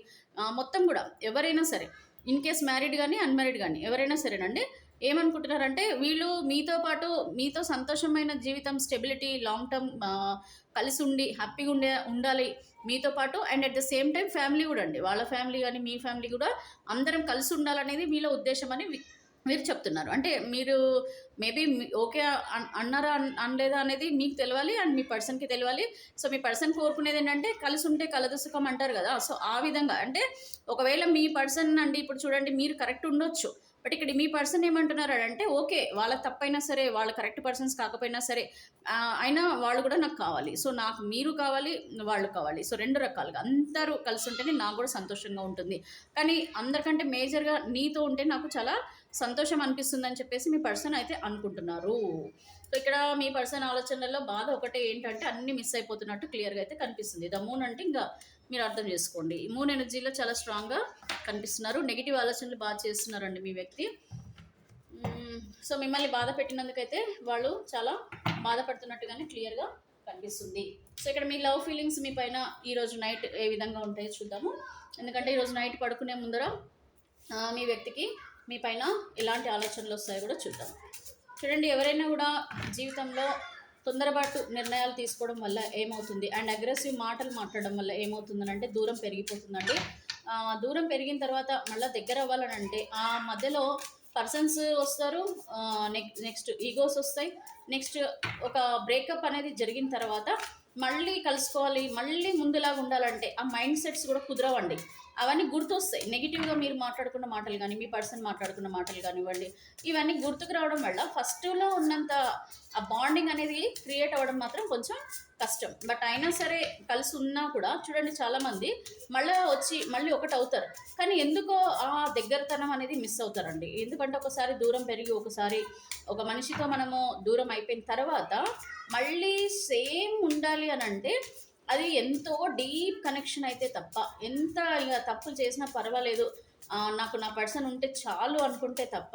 మొత్తం కూడా ఎవరైనా సరే, ఇన్ కేస్ మ్యారీడ్ కానీ అన్మ్యారీడ్ కానీ ఎవరైనా సరేనండి, ఏమనుకుంటున్నారంటే వీళ్ళు మీతో పాటు మీతో సంతోషమైన జీవితం, స్టెబిలిటీ, లాంగ్ టర్మ్ కలిసి ఉండి హ్యాపీగా ఉండాలి మీతో పాటు. And at the same time family కూడా అండి, వాళ్ళ ఫ్యామిలీ కానీ మీ ఫ్యామిలీ కూడా అందరం కలిసి ఉండాలనేది మీలో ఉద్దేశం అని మీరు చెప్తున్నారు. అంటే మీరు మేబీ ఓకే అన్నారా అనలేదా అనేది మీకు తెలియాలి, అండ్ మీ పర్సన్కి తెలియాలి. సో మీ పర్సన్ కోరుకునేది ఏంటంటే కలిసి ఉంటే కలదు సుఖం అంటారు కదా. సో ఆ విధంగా అంటే ఒకవేళ మీ పర్సన్ అండి ఇప్పుడు చూడండి మీరు కరెక్ట్ ఉండొచ్చు, బట్ ఇక్కడ మీ పర్సన్ ఏమంటున్నారు అంటే ఓకే వాళ్ళ తప్పైనా సరే, వాళ్ళ కరెక్ట్ పర్సన్స్ కాకపోయినా సరే అయినా వాళ్ళు కూడా నాకు కావాలి. సో నాకు మీరు కావాలి, వాళ్ళు కావాలి. సో రెండు రకాలుగా అందరూ కలిసి ఉంటేనే నాకు కూడా సంతోషంగా ఉంటుంది. కానీ అందరికంటే మేజర్గా నీతో ఉంటే నాకు చాలా సంతోషం అనిపిస్తుంది అని చెప్పేసి మీ పర్సన్ అయితే అనుకుంటున్నారు. సో ఇక్కడ మీ పర్సన్ ఆలోచనలలో బాధ ఒకటే ఏంటంటే అన్నీ మిస్ అయిపోతున్నట్టు క్లియర్గా అయితే కనిపిస్తుంది. ద మూన్ అంటే ఇంకా మీరు అర్థం చేసుకోండి, మూన్ ఎనర్జీలో చాలా స్ట్రాంగ్గా కనిపిస్తున్నారు. నెగిటివ్ ఆలోచనలు బాగా చేస్తున్నారండి మీ వ్యక్తి. సో మిమ్మల్ని బాధ పెట్టినందుకైతే వాళ్ళు చాలా బాధపడుతున్నట్టుగానే క్లియర్గా కనిపిస్తుంది. సో ఇక్కడ మీ లవ్ ఫీలింగ్స్ మీ పైన ఈరోజు నైట్ ఏ విధంగా ఉంటాయో చూద్దాము. ఎందుకంటే ఈరోజు నైట్ పడుకునే ముందర మీ వ్యక్తికి మీ పైన ఎలాంటి ఆలోచనలు వస్తాయో కూడా చూద్దాం. చూడండి, ఎవరైనా కూడా జీవితంలో తొందరపాటు నిర్ణయాలు తీసుకోవడం వల్ల ఏమవుతుంది అండ్ అగ్రెసివ్ మాటలు మాట్లాడడం వల్ల ఏమవుతుందని అంటే దూరం పెరిగిపోతుందండి. దూరం పెరిగిన తర్వాత మళ్ళీ దగ్గర అవ్వాలని అంటే ఆ మధ్యలో పర్సన్స్ వస్తారు, నెక్స్ట్ ఈగోస్ వస్తాయి. నెక్స్ట్ ఒక బ్రేకప్ అనేది జరిగిన తర్వాత మళ్ళీ కలుసుకోవాలి, మళ్ళీ ముందులాగా ఉండాలంటే ఆ మైండ్ సెట్స్ కూడా కుదరవండి. అవన్నీ గుర్తొస్తాయి. నెగిటివ్గా మీరు మాట్లాడుకున్న మాటలు కానీ, మీ పర్సన్ మాట్లాడుకున్న మాటలు కానివ్వండి, ఇవన్నీ గుర్తుకు రావడం వల్ల ఫస్ట్లో ఉన్నంత ఆ బాండింగ్ అనేది క్రియేట్ అవ్వడం మాత్రం కొంచెం కష్టం. బట్ అయినా సరే కలిసి ఉన్నా కూడా చూడండి, చాలామంది మళ్ళీ ఒకటి అవుతారు. కానీ ఎందుకో ఆ దగ్గరతనం అనేది మిస్ అవుతారండి. ఎందుకంటే ఒకసారి దూరం పెరిగి ఒకసారి ఒక మనిషితో మనము దూరం అయిపోయిన తర్వాత మళ్ళీ సేమ్ ఉండాలి అని అంటే అది ఎంతో డీప్ కనెక్షన్ అయితే తప్ప, ఎంత ఇక తప్పులు చేసినా పర్వాలేదు, నాకు నా పర్సన్ ఉంటే చాలు అనుకుంటే తప్ప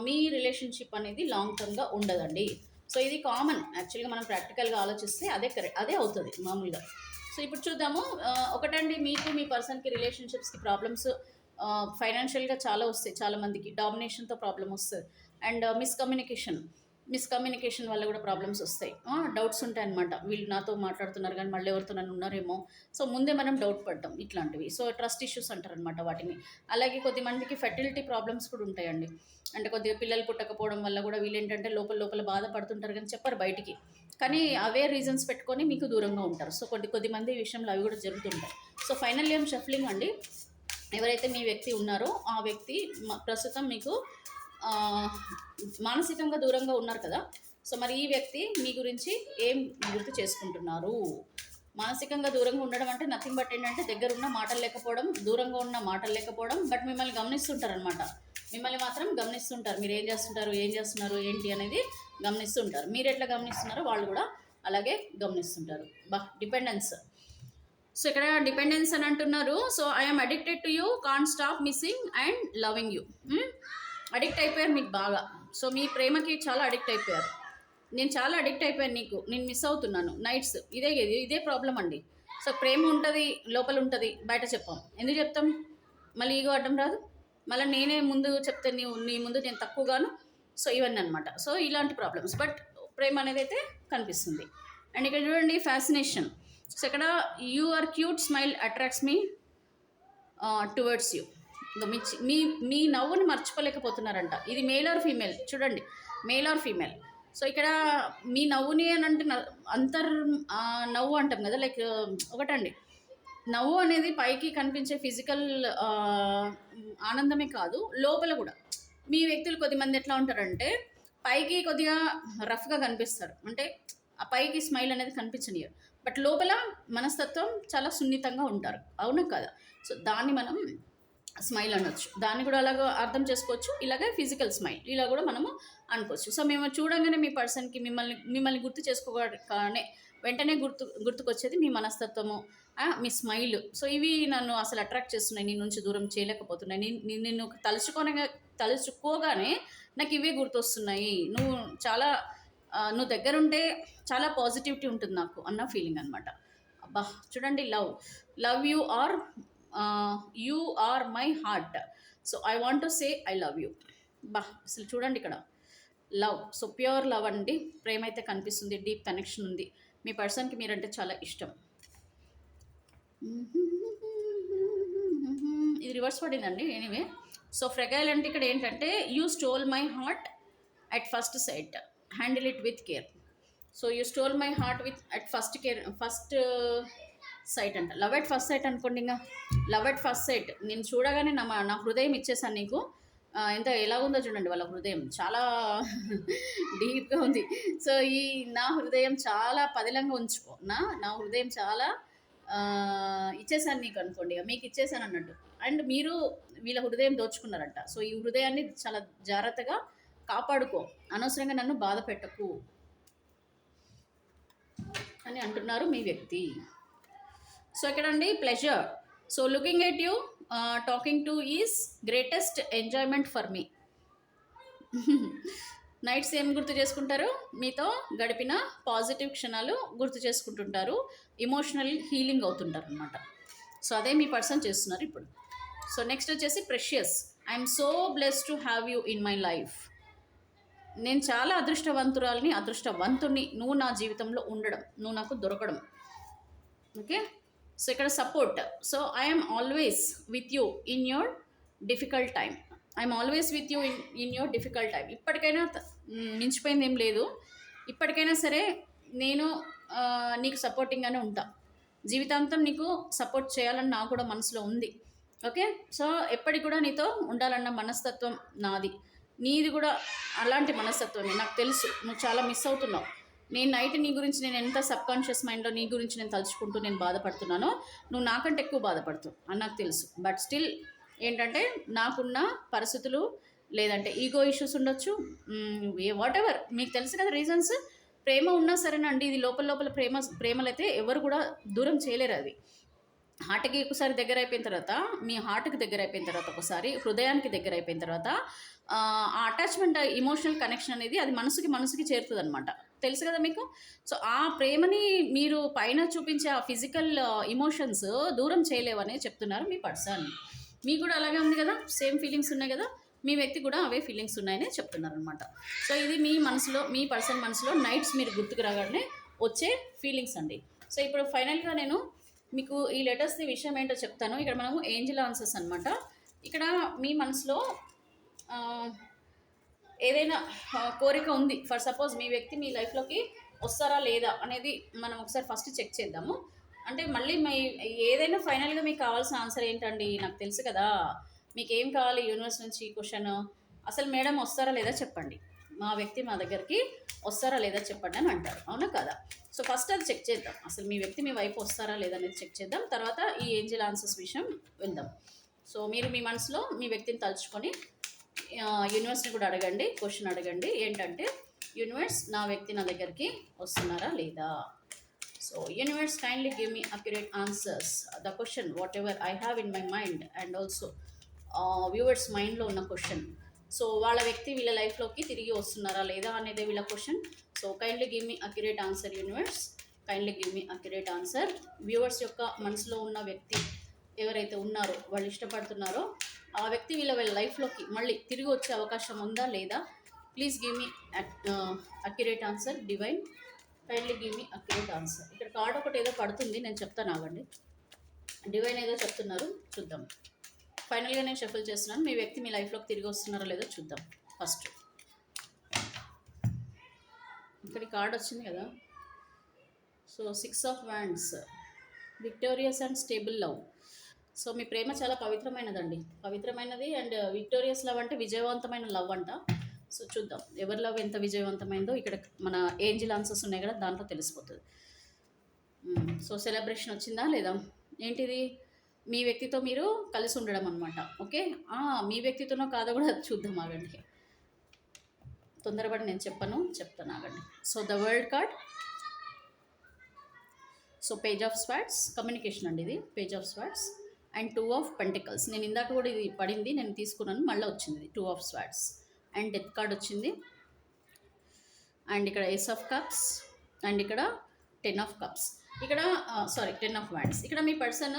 మీ రిలేషన్షిప్ అనేది లాంగ్ టర్మ్గా ఉండదండి. సో ఇది కామన్. యాక్చువల్గా మనం ప్రాక్టికల్గా ఆలోచిస్తే అదే అవుతుంది మామూలుగా. సో ఇప్పుడు చూద్దాము. ఒకటండి, మీకు మీ పర్సన్కి రిలేషన్షిప్స్కి ప్రాబ్లమ్స్ ఫైనాన్షియల్గా చాలా వస్తాయి. చాలామందికి డామినేషన్తో ప్రాబ్లం వస్తుంది అండ్ మిస్కమ్యూనికేషన్ వల్ల కూడా ప్రాబ్లమ్స్ వస్తాయి. డౌట్స్ ఉంటాయి అనమాట, వీళ్ళు నాతో మాట్లాడుతున్నారు కానీ మళ్ళీ ఎవరితో నన్ను ఉన్నారేమో. సో ముందే మనం డౌట్ పడ్డాం ఇట్లాంటివి. సో ట్రస్ట్ ఇష్యూస్ అంటారనమాట వాటిని. అలాగే కొద్దిమందికి ఫెర్టిలిటీ ప్రాబ్లమ్స్ కూడా ఉంటాయండి. అంటే కొద్దిగా పిల్లలు పుట్టకపోవడం వల్ల కూడా వీళ్ళు ఏంటంటే లోపల బాధపడుతుంటారు కానీ చెప్పరు బయటికి. కానీ అవే రీజన్స్ పెట్టుకొని మీకు దూరంగా ఉంటారు. సో కొద్దిమంది విషయంలో అవి కూడా జరుగుతుంటాయి. సో ఫైనల్ ఏం షఫ్లింగ్ అండి. ఎవరైతే మీ వ్యక్తి ఉన్నారో ఆ వ్యక్తి ప్రస్తుతం మీకు మానసికంగా దూరంగా ఉన్నారు కదా. సో మరి ఈ వ్యక్తి మీ గురించి ఏం గుర్తు చేసుకుంటున్నారు? మానసికంగా దూరంగా ఉండడం అంటే నథింగ్ బట్ ఏంటంటే దగ్గర ఉన్న మాటలు లేకపోవడం, దూరంగా ఉన్న మాటలు లేకపోవడం. బట్ మిమ్మల్ని గమనిస్తుంటారు అనమాట. మిమ్మల్ని మాత్రం గమనిస్తుంటారు. మీరు ఏం చేస్తున్నారు ఏంటి అనేది గమనిస్తుంటారు. మీరు ఎట్లా గమనిస్తున్నారో వాళ్ళు కూడా అలాగే గమనిస్తుంటారు. డిపెండెన్స్. సో ఇక్కడ డిపెండెన్స్ అని అంటున్నారు. So I'm addicted to you, can't stop missing and loving you. Addict అయిపోయారు మీకు బాగా. సో మీ ప్రేమకి చాలా అడిక్ట్ అయిపోయారు. నేను చాలా అడిక్ట్ అయిపోయాను నీకు, నేను మిస్ అవుతున్నాను నైట్స్. ఇదే ప్రాబ్లం అండి. సో ప్రేమ ఉంటుంది, లోపల ఉంటుంది, బయట చెప్పాం. ఎందుకు చెప్తాం? మళ్ళీ ఈగో అడ్డం రాదు. మళ్ళీ నేనే ముందు చెప్తే నీ ముందు నేను తక్కువగాను. సో ఇవన్నీ అనమాట. సో ఇలాంటి ప్రాబ్లమ్స్. బట్ ప్రేమ అనేది అయితే కనిపిస్తుంది. అండ్ ఇక్కడ చూడండి, ఫ్యాసినేషన్. సో ఇక్కడ యువర్ క్యూట్ స్మైల్ అట్రాక్ట్స్ మీ టువర్డ్స్ యూ. మీ నవ్వుని మర్చిపోలేకపోతున్నారంట. ఇది మేల్ ఆర్ ఫీమేల్ చూడండి, మేల్ ఆర్ ఫీమేల్. సో ఇక్కడ మీ నవ్వుని అని అంటే నవ్వు అంటాం కదా, లైక్ ఒకటండి, నవ్వు అనేది పైకి కనిపించే ఫిజికల్ ఆనందమే కాదు, లోపల కూడా. మీ వ్యక్తులు కొద్దిమంది ఎట్లా ఉంటారంటే పైకి కొద్దిగా రఫ్గా కనిపిస్తారు, అంటే ఆ పైకి స్మైల్ అనేది కనిపించనియరు. బట్ లోపల మనస్తత్వం చాలా సున్నితంగా ఉంటారు. అవునా కదా? సో దాన్ని మనం స్మైల్ అనొచ్చు. దాన్ని కూడా అలాగ అర్థం చేసుకోవచ్చు. ఇలాగే ఫిజికల్ స్మైల్ ఇలా కూడా మనము అనుకోవచ్చు. సో మేము చూడంగానే మీ పర్సన్కి మిమ్మల్ని గుర్తు చేసుకోగానే వెంటనే గుర్తుకొచ్చేది మీ మనస్తత్వము, మీ స్మైల్. సో ఇవి నన్ను అసలు అట్రాక్ట్ చేస్తున్నాయి, నీ నుంచి దూరం చేయలేకపోతున్నాయి. నిన్ను తలుచుకోగానే నాకు ఇవే గుర్తొస్తున్నాయి. నువ్వు దగ్గరుంటే చాలా పాజిటివిటీ ఉంటుంది నాకు అన్న ఫీలింగ్ అనమాట. అబ్బా చూడండి, love you are my heart. So I want to say I love you. అసలు చూడండి ఇక్కడ లవ్. సో ప్యూర్ లవ్ అండి. ప్రేమ అయితే కనిపిస్తుంది, డీప్ కనెక్షన్ ఉంది. మీ పర్సన్కి మీరంటే చాలా ఇష్టం. ఇది రివర్స్ పడిందండి. ఎనీవే, సో ఫ్రెగైల్ అంటే ఇక్కడ ఏంటంటే you stole my heart at first sight, handle it with care. So you stole my heart at first sight అంట. లవ్ ఎట్ ఫస్ట్ సైట్ అనుకోండి. ఇంకా లవ్ ఎట్ ఫస్ట్ సైట్. నేను చూడగానే నా హృదయం ఇచ్చేసాను నీకు. ఎలాగుందో చూడండి వాళ్ళ హృదయం, చాలా డీప్గా ఉంది. సో నా హృదయం చాలా పదిలంగా ఉంచుకో, నా హృదయం చాలా ఇచ్చేసాను నీకు అనుకోండి. మీకు ఇచ్చేసాను అన్నట్టు. అండ్ మీరు వీళ్ళ హృదయం దోచుకున్నారంట. సో ఈ హృదయాన్ని చాలా జాగ్రత్తగా కాపాడుకో, అనవసరంగా నన్ను బాధ పెట్టకు అని అంటున్నారు మీ వ్యక్తి. సో ఎక్కడండి pleasure. So looking at you, talking to is greatest enjoyment for me. Nights ఏం గుర్తు చేసుకుంటారు? మీతో గడిపిన పాజిటివ్ క్షణాలు గుర్తు చేసుకుంటుంటారు, ఎమోషనల్ హీలింగ్ అవుతుంటారు అనమాట. సో అదే మీ పర్సన్ చేస్తున్నారు ఇప్పుడు. సో నెక్స్ట్ వచ్చేసి precious. I'm so blessed to have you in my life. నేను చాలా అదృష్టవంతురాలని, అదృష్టవంతుని నువ్వు నా జీవితంలో ఉండడం, నువ్వు నాకు దొరకడం. ఓకే, సో ఇక్కడ support. So I'm always with you in your difficult time. I'm always with you in your difficult time. ఇప్పటికైనా మించిపోయింది ఏం లేదు. ఇప్పటికైనా సరే నేను నీకు సపోర్టింగ్గానే ఉంటా. జీవితాంతం నీకు సపోర్ట్ చేయాలని నాకు కూడా మనసులో ఉంది. ఓకే, సో ఎప్పటికి కూడా నీతో ఉండాలన్న మనస్తత్వం నాది, నీది కూడా అలాంటి మనస్తత్వమే. నాకు తెలుసు నువ్వు చాలా మిస్ అవుతున్నావు. నేను నైట్ నీ గురించి నేను ఎంత సబ్కాన్షియస్ మైండ్లో నీ గురించి నేను తలుచుకుంటూ నేను బాధపడుతున్నానో, నువ్వు నాకంటే ఎక్కువ బాధపడుతావు అని నాకు తెలుసు. బట్ స్టిల్ ఏంటంటే నాకున్న పరిస్థితులు, లేదంటే ఈగో ఇష్యూస్ ఉండొచ్చు, వాట్ ఎవర్, మీకు తెలుసు కదా రీజన్స్. ప్రేమ ఉన్నా సరేనండి, ఇది లోపల లోపల ప్రేమలైతే ఎవరు కూడా దూరం చేయలేరు. అది హార్ట్కి ఒకసారి దగ్గర అయిపోయిన తర్వాత, మీ హార్ట్కి దగ్గర అయిపోయిన తర్వాత, ఒకసారి హృదయానికి దగ్గర అయిపోయిన తర్వాత ఆ అటాచ్మెంట్, ఇమోషనల్ కనెక్షన్ అనేది అది మనసుకి చేరుతుంది అనమాట. తెలుసు కదా మీకు. సో ఆ ప్రేమని మీరు పైన చూపించే ఆ ఫిజికల్ ఇమోషన్స్ దూరం చేయలేవనే చెప్తున్నారు మీ పర్సన్. మీకు కూడా అలాగే ఉంది కదా, సేమ్ ఫీలింగ్స్ ఉన్నాయి కదా, మీ వ్యక్తి కూడా అవే ఫీలింగ్స్ ఉన్నాయని చెప్తున్నారు అనమాట. సో ఇది మీ మనసులో, మీ పర్సన్ మనసులో నైట్స్ మీరు గుర్తుకు రాగానే వచ్చే ఫీలింగ్స్ అండి. సో ఇప్పుడు ఫైనల్గా నేను మీకు ఈ లెటర్స్ది విషయం ఏంటో చెప్తాను. ఇక్కడ మనము ఏంజల్ ఆన్సర్స్ అనమాట. ఇక్కడ మీ మనసులో ఏదైనా కోరిక ఉంది, ఫర్ సపోజ్ మీ వ్యక్తి మీ లైఫ్లోకి వస్తారా లేదా అనేది మనం ఒకసారి ఫస్ట్ చెక్ చేద్దాము. అంటే మళ్ళీ ఏదైనా ఫైనల్గా మీకు కావాల్సిన ఆన్సర్ ఏంటండి, నాకు తెలుసు కదా మీకు ఏం కావాలి యూనివర్స్ నుంచి క్వశ్చన్. అసలు మేడం వస్తారా లేదా చెప్పండి, మా వ్యక్తి మా దగ్గరికి వస్తారా లేదా చెప్పండి అని అంటారు, అవునా కదా. సో ఫస్ట్ అది చెక్ చేద్దాం, అసలు మీ వ్యక్తి మీ వైపు వస్తారా లేదా అనేది చెక్ చేద్దాం. తర్వాత ఈ ఏంజల్ ఆన్సర్స్ విషయం వెళ్దాం. సో మీరు మీ మనసులో మీ వ్యక్తిని తలుచుకొని యూనివర్స్ని కూడా అడగండి, క్వశ్చన్ అడగండి. ఏంటంటే యూనివర్స్, నా వ్యక్తి నా దగ్గరికి వస్తున్నారా లేదా. So universe kindly give me accurate answers the question what ever I have in my mind and also viewers మైండ్లో ఉన్న క్వశ్చన్. సో వాళ్ళ వ్యక్తి వీళ్ళ లైఫ్లోకి తిరిగి వస్తున్నారా లేదా అనేది వీళ్ళ question. So kindly give me accurate answer universe, kindly give me accurate answer. Viewers యొక్క మనసులో ఉన్న వ్యక్తి ఎవరైతే ఉన్నారో, వాళ్ళు ఇష్టపడుతున్నారో ఆ వ్యక్తి వీళ్ళ లైఫ్లోకి మళ్ళీ తిరిగి వచ్చే అవకాశం ఉందా లేదా. Please give me accurate answer divine, kindly give me accurate answer. ఇక్కడ కార్డ్ ఒకటి ఏదో పడుతుంది, నేను చెప్తాను ఆగండి. డివైన్ ఏదో చెప్తున్నారు, చూద్దాం. ఫైనల్గా నేను షఫల్ చేస్తున్నాను. మీ వ్యక్తి మీ లైఫ్లోకి తిరిగి వస్తున్నారో లేదో చూద్దాం. ఫస్ట్ ఇక్కడ కార్డ్ వచ్చింది కదా. So 6 of wands, victorious and stable love. So మీ ప్రేమ చాలా పవిత్రమైనదండి, పవిత్రమైనది. అండ్ విక్టోరియస్ లవ్ అంటే విజయవంతమైన లవ్ అంట. సో చూద్దాం ఎవరి లవ్ ఎంత విజయవంతమైందో ఇక్కడ మన ఏంజిల్ ఆన్సర్స్ ఉన్నాయి కదా, దాంట్లో తెలిసిపోతుంది. సో సెలబ్రేషన్ వచ్చిందా లేదా, ఏంటిది మీ వ్యక్తితో మీరు కలిసి ఉండడం అనమాట. ఓకే, మీ వ్యక్తితోనో కాదో కూడా చూద్దాం ఆగండి. తొందరపడి నేను చెప్తాను ఆగండి. So the world card, so page of swords, communication అండి ఇది, page of swords and 2 of pentacles. నేను ఇందాక కూడా ఇది పడింది, నేను తీసుకున్నాను, మళ్ళీ వచ్చింది 2 of swords and death card వచ్చింది. అండ్ ఇక్కడ ఏస్ ఆఫ్ కప్స్ అండ్ ఇక్కడ 10 ఆఫ్ కప్స్. ఇక్కడ 10 ఆఫ్ వ్యాండ్స్. ఇక్కడ మీ పర్సన్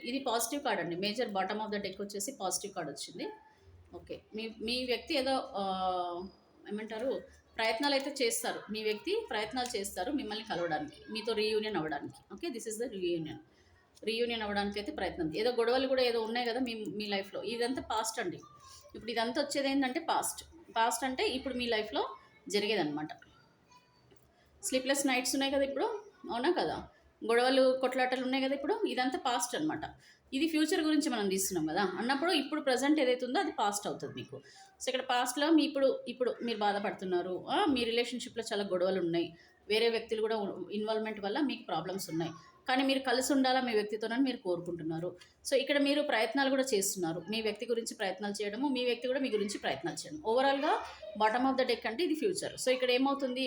ఇది పాజిటివ్ కార్డ్ అండి. Major bottom of the deck వచ్చేసి పాజిటివ్ కార్డ్ వచ్చింది. ఓకే, మీ వ్యక్తి ఏదో ఏమంటారు, ప్రయత్నాలు అయితే చేస్తారు. మీ వ్యక్తి ప్రయత్నాలు చేస్తారు మిమ్మల్ని కలవడానికి, మీతో రీయూనియన్ అవ్వడానికి. Okay, this is the reunion అవ్వడానికి అయితే ప్రయత్నం. ఏదో గొడవలు కూడా ఏదో ఉన్నాయి కదా మీ లైఫ్లో. ఇదంతా పాస్ట్ అండి. ఇప్పుడు ఇదంతా వచ్చేది ఏంటంటే పాస్ట్ అంటే ఇప్పుడు మీ లైఫ్లో జరిగేదన్నమాట. స్లీప్లెస్ నైట్స్ ఉన్నాయి కదా ఇప్పుడు, అవునా కదా, గొడవలు కొట్లాటలు ఉన్నాయి కదా ఇప్పుడు, ఇదంతా పాస్ట్ అనమాట. ఇది ఫ్యూచర్ గురించి మనం తీస్తున్నాం కదా అన్నప్పుడు, ఇప్పుడు ప్రజెంట్ ఏదైతే ఉందో అది పాస్ట్ అవుతుంది మీకు. సో ఇక్కడ పాస్ట్లో ఇప్పుడు మీరు బాధపడుతున్నారు, మీ రిలేషన్షిప్లో చాలా గొడవలు ఉన్నాయి, వేరే వ్యక్తులు కూడా ఇన్వాల్వ్మెంట్ వల్ల మీకు ప్రాబ్లమ్స్ ఉన్నాయి, కానీ మీరు కలిసి ఉండాలా మీ వ్యక్తితోనని మీరు కోరుకుంటున్నారు. సో ఇక్కడ మీరు ప్రయత్నాలు కూడా చేస్తున్నారు, మీ వ్యక్తి గురించి ప్రయత్నాలు చేయడము, మీ వ్యక్తి కూడా మీ గురించి ప్రయత్నాలు చేయడం. ఓవరాల్గా బాటమ్ ఆఫ్ ద డెక్ అంటే ఇది ఫ్యూచర్. సో ఇక్కడ ఏమవుతుంది,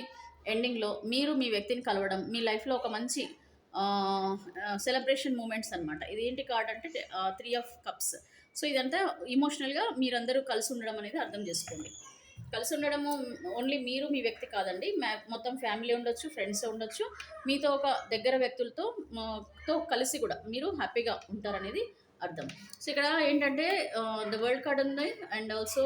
ఎండింగ్లో మీరు మీ వ్యక్తిని కలవడం, మీ లైఫ్లో ఒక మంచి సెలబ్రేషన్ మూమెంట్స్ అనమాట. ఇది ఏంటి కార్డ్ అంటే 3 ఆఫ్ కప్స్. సో ఇదంతా ఇమోషనల్గా మీరందరూ కలిసి ఉండడం అనేది అర్థం చేసుకోండి. కలిసి ఉండడము ఓన్లీ మీరు మీ వ్యక్తి కాదండి, మొత్తం ఫ్యామిలీ ఉండొచ్చు, ఫ్రెండ్స్ ఉండొచ్చు, మీతో ఒక దగ్గర వ్యక్తులతో తో కలిసి కూడా మీరు హ్యాపీగా ఉంటారనేది అర్థం. సో ఇక్కడ ఏంటంటే ద వరల్డ్ కార్డ్ ఉంది, and also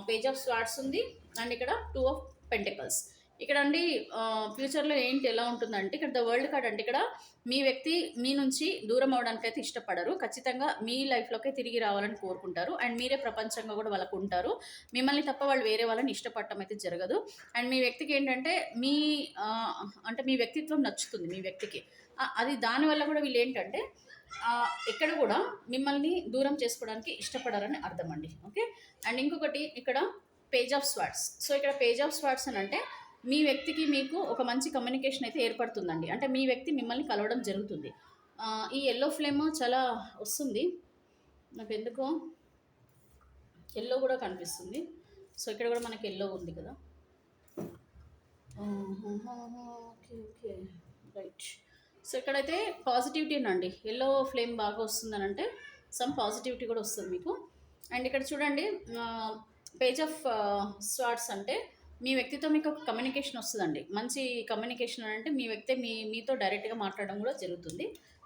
page of swords ఉంది, అండ్ ఇక్కడ 2 ఆఫ్ పెంటికల్స్. ఇక్కడ అండి ఫ్యూచర్లో ఏంటి ఎలా ఉంటుందంటే, ఇక్కడ ద వరల్డ్ కార్డ్ అంటే ఇక్కడ మీ వ్యక్తి మీ నుంచి దూరం అవడానికి అయితే ఇష్టపడరు, ఖచ్చితంగా మీ లైఫ్లోకే తిరిగి రావాలని కోరుకుంటారు, అండ్ మీరే ప్రపంచంగా కూడా వాళ్ళకు ఉంటారు. మిమ్మల్ని తప్ప వాళ్ళు వేరే వాళ్ళని ఇష్టపడటం అయితే జరగదు. అండ్ మీ వ్యక్తికి ఏంటంటే అంటే మీ వ్యక్తిత్వం నచ్చుతుంది మీ వ్యక్తికి. అది దానివల్ల కూడా వీళ్ళు ఏంటంటే ఎక్కడ కూడా మిమ్మల్ని దూరం చేసుకోవడానికి ఇష్టపడారని అర్థం అండి. ఓకే, అండ్ ఇంకొకటి ఇక్కడ పేజ్ ఆఫ్ స్వార్డ్స్. సో ఇక్కడ పేజ్ ఆఫ్ స్వార్డ్స్ అని అంటే మీ వ్యక్తికి మీకు ఒక మంచి కమ్యూనికేషన్ అయితే ఏర్పడుతుందండి, అంటే మీ వ్యక్తి మిమ్మల్ని కలవడం జరుగుతుంది. ఈ ఎల్లో ఫ్లేమ్ చాలా వస్తుంది నాకు, ఎందుకో ఎల్లో కూడా కనిపిస్తుంది. సో ఇక్కడ కూడా మనకి ఎల్లో ఉంది కదా. Okay okay right. సో ఇక్కడైతే పాజిటివిటీ అండి, ఎల్లో ఫ్లేమ్ బాగా వస్తుందని అంటే సమ్ పాజిటివిటీ కూడా వస్తుంది మీకు. అండ్ ఇక్కడ చూడండి పేజ్ ఆఫ్ స్వార్డ్స్ అంటే మీ వ్యక్తితో మీకు ఒక కమ్యూనికేషన్ వస్తుందండి, మంచి కమ్యూనికేషన్ అంటే మీ వ్యక్తి మీతో డైరెక్ట్గా మాట్లాడడం కూడా జరుగుతుంది.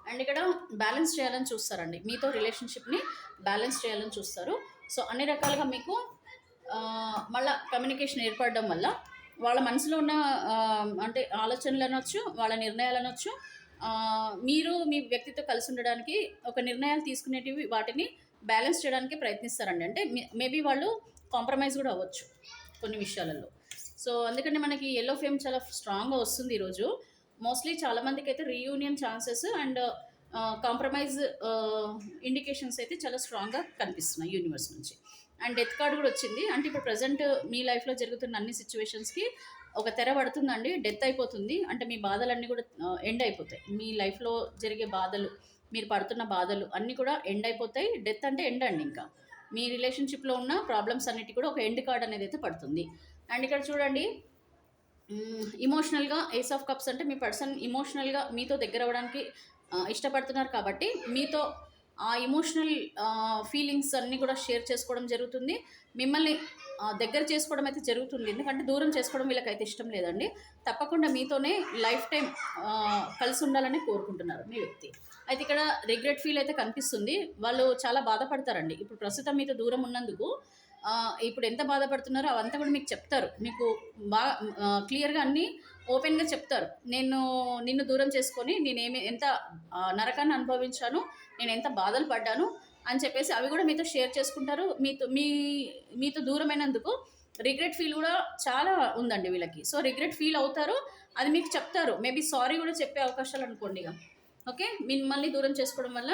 అండ్ ఇక్కడ బ్యాలెన్స్ చేయాలని చూస్తారండి, మీతో రిలేషన్షిప్ని బ్యాలెన్స్ చేయాలని చూస్తారు. సో అన్ని రకాలుగా మీకు మళ్ళీ కమ్యూనికేషన్ ఏర్పడడం వల్ల వాళ్ళ మనసులో ఉన్న అంటే ఆలోచనలు అనొచ్చు, వాళ్ళ నిర్ణయాలు అనొచ్చు, మీరు మీ వ్యక్తితో కలిసి ఉండడానికి ఒక నిర్ణయాలు తీసుకునేటివి వాటిని బ్యాలెన్స్ చేయడానికి ప్రయత్నిస్తారండి. అంటే మేబీ వాళ్ళు కాంప్రమైజ్ కూడా అవ్వచ్చు కొన్ని విషయాలలో. సో అందుకని మనకి ఎల్లో ఫ్లేమ్ చాలా స్ట్రాంగ్గా వస్తుంది ఈరోజు. మోస్ట్లీ చాలామందికి అయితే reunion chances and compromise indications అయితే చాలా స్ట్రాంగ్గా కనిపిస్తున్నాయి యూనివర్స్ నుంచి. అండ్ డెత్ కార్డ్ కూడా వచ్చింది, అంటే ఇప్పుడు ప్రజెంట్ మీ లైఫ్లో జరుగుతున్న అన్ని సిచ్యువేషన్స్కి ఒక తెర పడుతుందండి, డెత్ అయిపోతుంది, అంటే మీ బాధలన్నీ కూడా ఎండ్ అయిపోతాయి. మీ లైఫ్లో జరిగే బాధలు, మీరు పడుతున్న బాధలు అన్నీ కూడా ఎండ్ అయిపోతాయి. డెత్ అంటే ఎండ్ అండి, ఇంకా మీ రిలేషన్షిప్లో ఉన్న ప్రాబ్లమ్స్ అన్నిటి కూడా ఒక ఎండ్ కార్డ్ అనేది అయితే పడుతుంది. అండ్ ఇక్కడ చూడండి ఇమోషనల్గా ఏస్ ఆఫ్ కప్స్ అంటే మీ పర్సన్ ఇమోషనల్గా మీతో దగ్గర అవ్వడానికి ఇష్టపడుతున్నారు కాబట్టి మీతో ఆ ఇమోషనల్ ఫీలింగ్స్ అన్నీ కూడా షేర్ చేసుకోవడం జరుగుతుంది, మిమ్మల్ని దగ్గర చేసుకోవడం అయితే జరుగుతుంది. ఎందుకంటే దూరం చేసుకోవడం వీళ్ళకైతే ఇష్టం లేదండి, తప్పకుండా మీతోనే లైఫ్ టైం కలిసి ఉండాలని కోరుకుంటున్నారు మీ వ్యక్తి. అయితే ఇక్కడ రిగ్రెట్ ఫీల్ అయితే కనిపిస్తుంది, వాళ్ళు చాలా బాధపడతారండి ఇప్పుడు ప్రస్తుతం మీతో దూరం ఉన్నందుకు. ఇప్పుడు ఎంత బాధపడుతున్నారో అవంతా కూడా మీకు చెప్తారు, మీకు బాగా క్లియర్గా అన్నీ ఓపెన్గా చెప్తారు. నిన్ను దూరం చేసుకొని ఎంత నరకాన్ని అనుభవించాను, నేను ఎంత బాధలు పడ్డాను అని చెప్పేసి అవి కూడా మీతో షేర్ చేసుకుంటారు. మీతో దూరమైనందుకు రిగ్రెట్ ఫీల్ కూడా చాలా ఉందండి వీళ్ళకి. సో రిగ్రెట్ ఫీల్ అవుతారు, అది మీకు చెప్తారు, మేబీ సారీ కూడా చెప్పే అవకాశాలు అనుకోండి ఇక. ఓకే, మిమ్మల్ని దూరం చేసుకోవడం వల్ల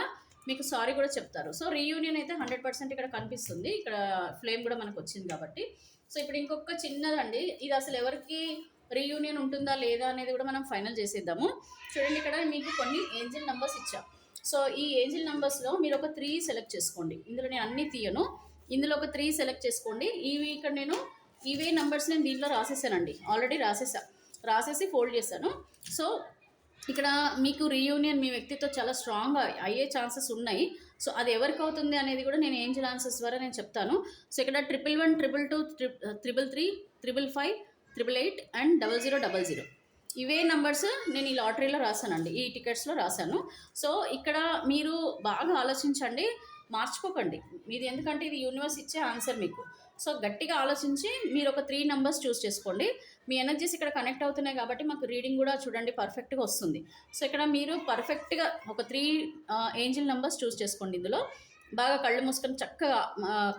మీకు సారీ కూడా చెప్తారు. సో రీయూనియన్ అయితే 100% ఇక్కడ కనిపిస్తుంది, ఇక్కడ ఫ్లేమ్ కూడా మనకు వచ్చింది కాబట్టి. సో ఇప్పుడు ఇంకొక చిన్నదండి, ఇది అసలు ఎవరికి రీయూనియన్ ఉంటుందా లేదా అనేది కూడా మనం ఫైనల్ చేసేద్దాము. చూడండి ఇక్కడ మీకు కొన్ని ఏంజిల్ నెంబర్స్ ఇచ్చాం. సో ఈ ఏంజిల్ నెంబర్స్లో మీరు ఒక 3 సెలెక్ట్ చేసుకోండి. ఇందులో నేను అన్నీ తీయను, ఇందులో ఒక 3 సెలెక్ట్ చేసుకోండి. ఇక్కడ నేను ఇవే నెంబర్స్ నేను దీంట్లో రాసేసానండి, ఆల్రెడీ రాసేసి ఫోల్డ్ చేశాను. సో ఇక్కడ మీకు రీయూనియన్ మీ వ్యక్తితో చాలా స్ట్రాంగ్గా అయ్యే ఛాన్సెస్ ఉన్నాయి. సో అది ఎవరికి అవుతుంది అనేది కూడా నేను ఏంజిల్ ఆన్సర్స్ ద్వారా నేను చెప్తాను. సో ఇక్కడ 11 222 333 555 888 అండ్ 0000 ఇవే నెంబర్స్ నేను ఈ లాటరీలో రాశానండి, ఈ టికెట్స్లో రాశాను. సో ఇక్కడ మీరు బాగా ఆలోచించండి, మార్చుకోకండి మీది, ఎందుకంటే ఇది యూనివర్స్ ఇచ్చే ఆన్సర్ మీకు. సో గట్టిగా ఆలోచించి మీరు ఒక 3 నెంబర్స్ చూస్ చేసుకోండి. మీ ఎనర్జీస్ ఇక్కడ కనెక్ట్ అవుతున్నాయి కాబట్టి మాకు రీడింగ్ కూడా చూడండి పర్ఫెక్ట్గా వస్తుంది. సో ఇక్కడ మీరు పర్ఫెక్ట్గా ఒక 3 ఏంజిల్ నెంబర్స్ చూస్ చేసుకోండి. ఇందులో బాగా చక్కగా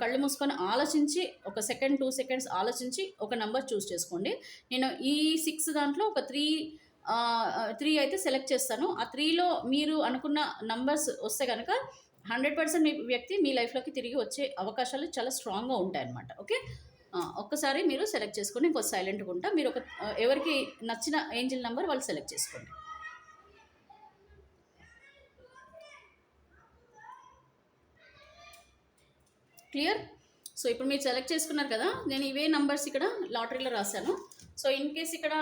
కళ్ళు మూసుకొని ఆలోచించి ఒక 2 సెకండ్స్ ఆలోచించి ఒక నెంబర్ చూస్ చేసుకోండి. నేను ఈ 6 దాంట్లో ఒక 3 అయితే సెలెక్ట్ చేస్తాను. ఆ 3లో మీరు అనుకున్న నంబర్స్ వస్తే కనుక 100% మీ వ్యక్తి మీ లైఫ్లోకి తిరిగి వచ్చే అవకాశాలు చాలా స్ట్రాంగ్గా ఉంటాయి అన్నమాట. ఓకే, ఒక్కసారి మీరు సెలెక్ట్ చేసుకొని ఇంకో సైలెంట్గా ఉంటా. మీరు ఎవరికి నచ్చిన ఏంజిల్ నెంబర్ వాళ్ళు సెలెక్ట్ చేసుకోండి. క్లియర్? సో ఇప్పుడు మీరు సెలెక్ట్ చేసుకున్నారు కదా, నేను ఇవే నంబర్స్ ఇక్కడ లాటరీలో రాశాను. సో ఇన్ కేస్ ఇక్కడ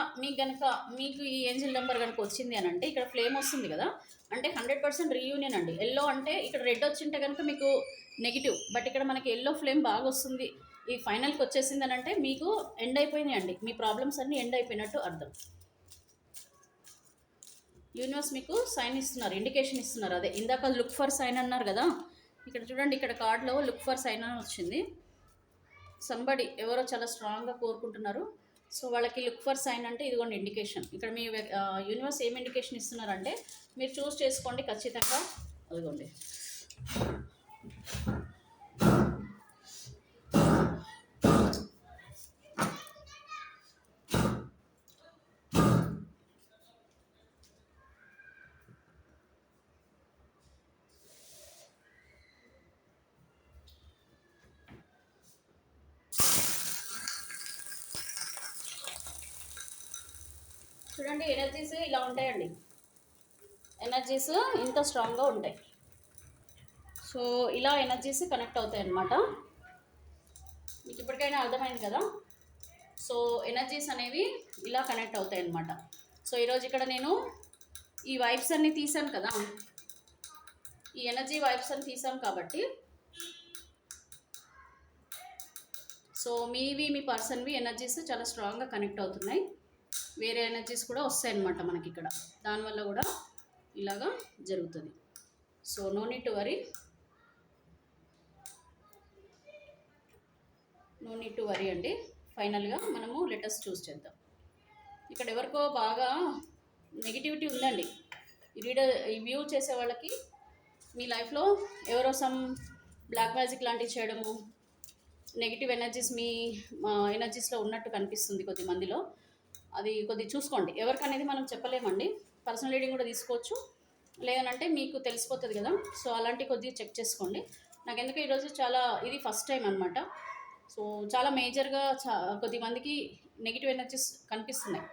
మీకు ఈ ఏంజిల్ నెంబర్ కనుక వచ్చింది అని అంటే ఇక్కడ ఫ్లేమ్ వస్తుంది కదా, అంటే 100% రీయూనియన్ అండి. ఎల్లో అంటే ఇక్కడ రెడ్ వచ్చింటే కనుక మీకు నెగిటివ్, బట్ ఇక్కడ మనకి ఎల్లో ఫ్లేమ్ బాగా వస్తుంది, ఈ ఫైనల్కి వచ్చేసిందని అంటే మీకు ఎండ్ అయిపోయినాయి అండి, మీ ప్రాబ్లమ్స్ అన్నీ ఎండ్ అయిపోయినట్టు అర్థం. యూనివర్స్ మీకు సైన్ ఇస్తున్నారు, ఇండికేషన్ ఇస్తున్నారు. అదే ఇందాక లుక్ ఫర్ సైన్ అన్నారు కదా, ఇక్కడ చూడండి, ఇక్కడ కార్డ్లో లుక్ ఫర్ సైన్ అని వచ్చింది. సంబడి ఎవరో చాలా స్ట్రాంగ్గా కోరుకుంటున్నారు. సో వాళ్ళకి లుక్ ఫర్ సైన్ అంటే ఇదిగోండి ఇండికేషన్. ఇక్కడ మీ యూనివర్స్ ఏం ఇండికేషన్ ఇస్తున్నారంటే మీరు చూస్ చేసుకోండి ఖచ్చితంగా. అదిగోండి, చూడండి ఎనర్జీస్ ఇలా ఉంటాయండి. ఎనర్జీస్ ఇంత స్ట్రాంగ్గా ఉంటాయి. సో ఇలా ఎనర్జీస్ కనెక్ట్ అవుతాయి అన్నమాట. మీకు ఇప్పటికైనా అర్థమైంది కదా. సో ఎనర్జీస్ అనేవి ఇలా కనెక్ట్ అవుతాయి అన్నమాట. సో ఈరోజు ఇక్కడ నేను ఈ వైబ్స్ అన్నీ తీసాను కదా, ఈ ఎనర్జీ వైబ్స్ అని తీసాం కాబట్టి సో మీవి మీ పర్సన్వి ఎనర్జీస్ చాలా స్ట్రాంగ్గా కనెక్ట్ అవుతున్నాయి. వేరే ఎనర్జీస్ కూడా వస్తాయి అన్నమాట మనకి ఇక్కడ, దానివల్ల కూడా ఇలాగా జరుగుతుంది. So no need to worry, no need to worry అండి. ఫైనల్గా మనము లెటర్స్ చూస్ చేద్దాం. ఇక్కడ ఎవరికో బాగా నెగిటివిటీ ఉందండి. ఈ వ్యూ చేసే వాళ్ళకి మీ లైఫ్లో ఎవరో సమ్ బ్లాక్ మ్యాజిక్ లాంటివి చేయడము, నెగిటివ్ ఎనర్జీస్ మీ ఎనర్జీస్లో ఉన్నట్టు కనిపిస్తుంది కొద్ది మందిలో. అది కొద్ది చూసుకోండి. ఎవరికనేది మనం చెప్పలేమండి, పర్సనల్ రీడింగ్ కూడా తీసుకోవచ్చు, లేదనంటే మీకు తెలిసిపోతుంది కదా. సో అలాంటి కొద్దిగా చెక్ చేసుకోండి. నాకు ఎందుకు ఈరోజు ఇది ఫస్ట్ టైం అనమాట. సో చాలా మేజర్గా కొద్దిమందికి నెగిటివ్ ఎనర్జీస్ కనిపిస్తున్నాయి.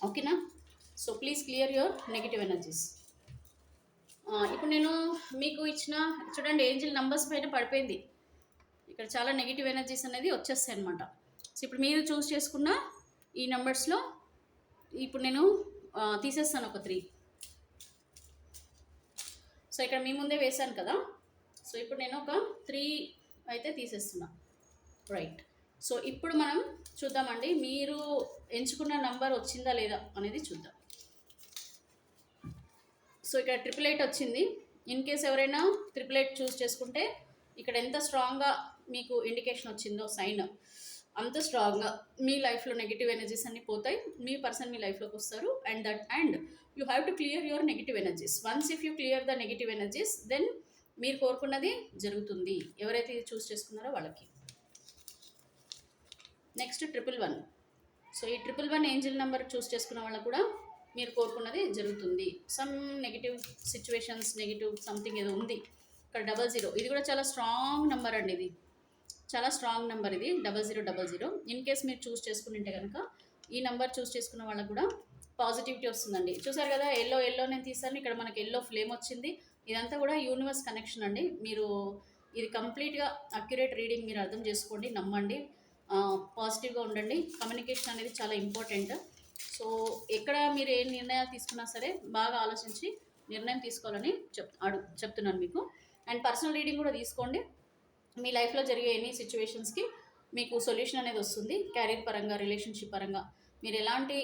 ఓకేనా? So please clear your negative energies. ఇప్పుడు నేను మీకు ఇచ్చిన చూడండి ఏంజిల్ నంబర్స్ పైన పడిపోయింది. ఇక్కడ చాలా నెగిటివ్ ఎనర్జీస్ అనేది వచ్చేస్తాయి అనమాట. సో ఇప్పుడు మీరు చూస్ చేసుకున్న ఈ నెంబర్స్లో ఇప్పుడు నేను తీసేస్తాను ఒక 3. సో ఇక్కడ మీ ముందే వేశాను కదా. సో ఇప్పుడు నేను ఒక 3 అయితే తీసేస్తున్నా. రైట్. సో ఇప్పుడు మనం చూద్దామండి, మీరు ఎంచుకున్న నంబర్ వచ్చిందా లేదా అనేది చూద్దాం. సో ఇక్కడ 888 వచ్చింది. ఇన్ కేస్ ఎవరైనా 888 చూస్ చేసుకుంటే ఇక్కడ ఎంత స్ట్రాంగ్గా మీకు ఇండికేషన్ వచ్చిందో సైన్, అంత స్ట్రాంగ్గా మీ లైఫ్లో నెగిటివ్ ఎనర్జీస్ అన్నీ పోతాయి, మీ పర్సన్ మీ లైఫ్లోకి వస్తారు. And you have to clear your negative energies. Once if you clear the negative energies then మీరు కోరుకున్నది జరుగుతుంది, ఎవరైతే ఇది చూస్ చేసుకున్నారో వాళ్ళకి. నెక్స్ట్ 111. సో ఈ 111 ఏంజిల్ నెంబర్ చూస్ చేసుకున్న వాళ్ళకు కూడా మీరు కోరుకున్నది జరుగుతుంది. Some negative situations, negative something ఏదో ఉంది. ఇక్కడ 00, ఇది కూడా చాలా స్ట్రాంగ్ నెంబర్ అండి. ఇది చాలా స్ట్రాంగ్ నెంబర్, ఇది 0000. ఇన్ కేస్ మీరు చూస్ చేసుకుంటే కనుక ఈ నెంబర్ చూస్ చేసుకున్న వాళ్ళకు కూడా పాజిటివిటీ వస్తుందండి. చూసారు కదా, ఎల్లో నేను తీసాను, ఇక్కడ మనకి ఎల్లో ఫ్లేమ్ వచ్చింది. ఇదంతా కూడా యూనివర్స్ కనెక్షన్ అండి. మీరు ఇది కంప్లీట్గా అక్యురేట్ రీడింగ్, మీరు అర్థం చేసుకోండి, నమ్మండి, పాజిటివ్గా ఉండండి. కమ్యూనికేషన్ అనేది చాలా ఇంపార్టెంట్. సో ఎక్కడ మీరు ఏ నిర్ణయాలు తీసుకున్నా సరే బాగా ఆలోచించి నిర్ణయం తీసుకోవాలని చెప్తున్నాను మీకు. అండ్ పర్సనల్ రీడింగ్ కూడా తీసుకోండి. మీ లైఫ్లో జరిగే ఎనీ సిచ్యువేషన్స్కి మీకు సొల్యూషన్ అనేది వస్తుంది. క్యారియర్ పరంగా, రిలేషన్షిప్ పరంగా మీరు ఎలాంటి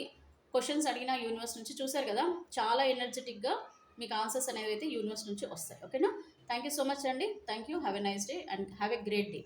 క్వశ్చన్స్ అడిగినా యూనివర్స్ నుంచి, చూసారు కదా, చాలా ఎనర్జెటిక్గా మీకు ఆన్సర్స్ అనేవి అయితే యూనివర్స్ నుంచి వస్తాయి. ఓకేనా? థ్యాంక్ యూ సో మచ్ అండి. Thank you. Have a nice day and have a great day.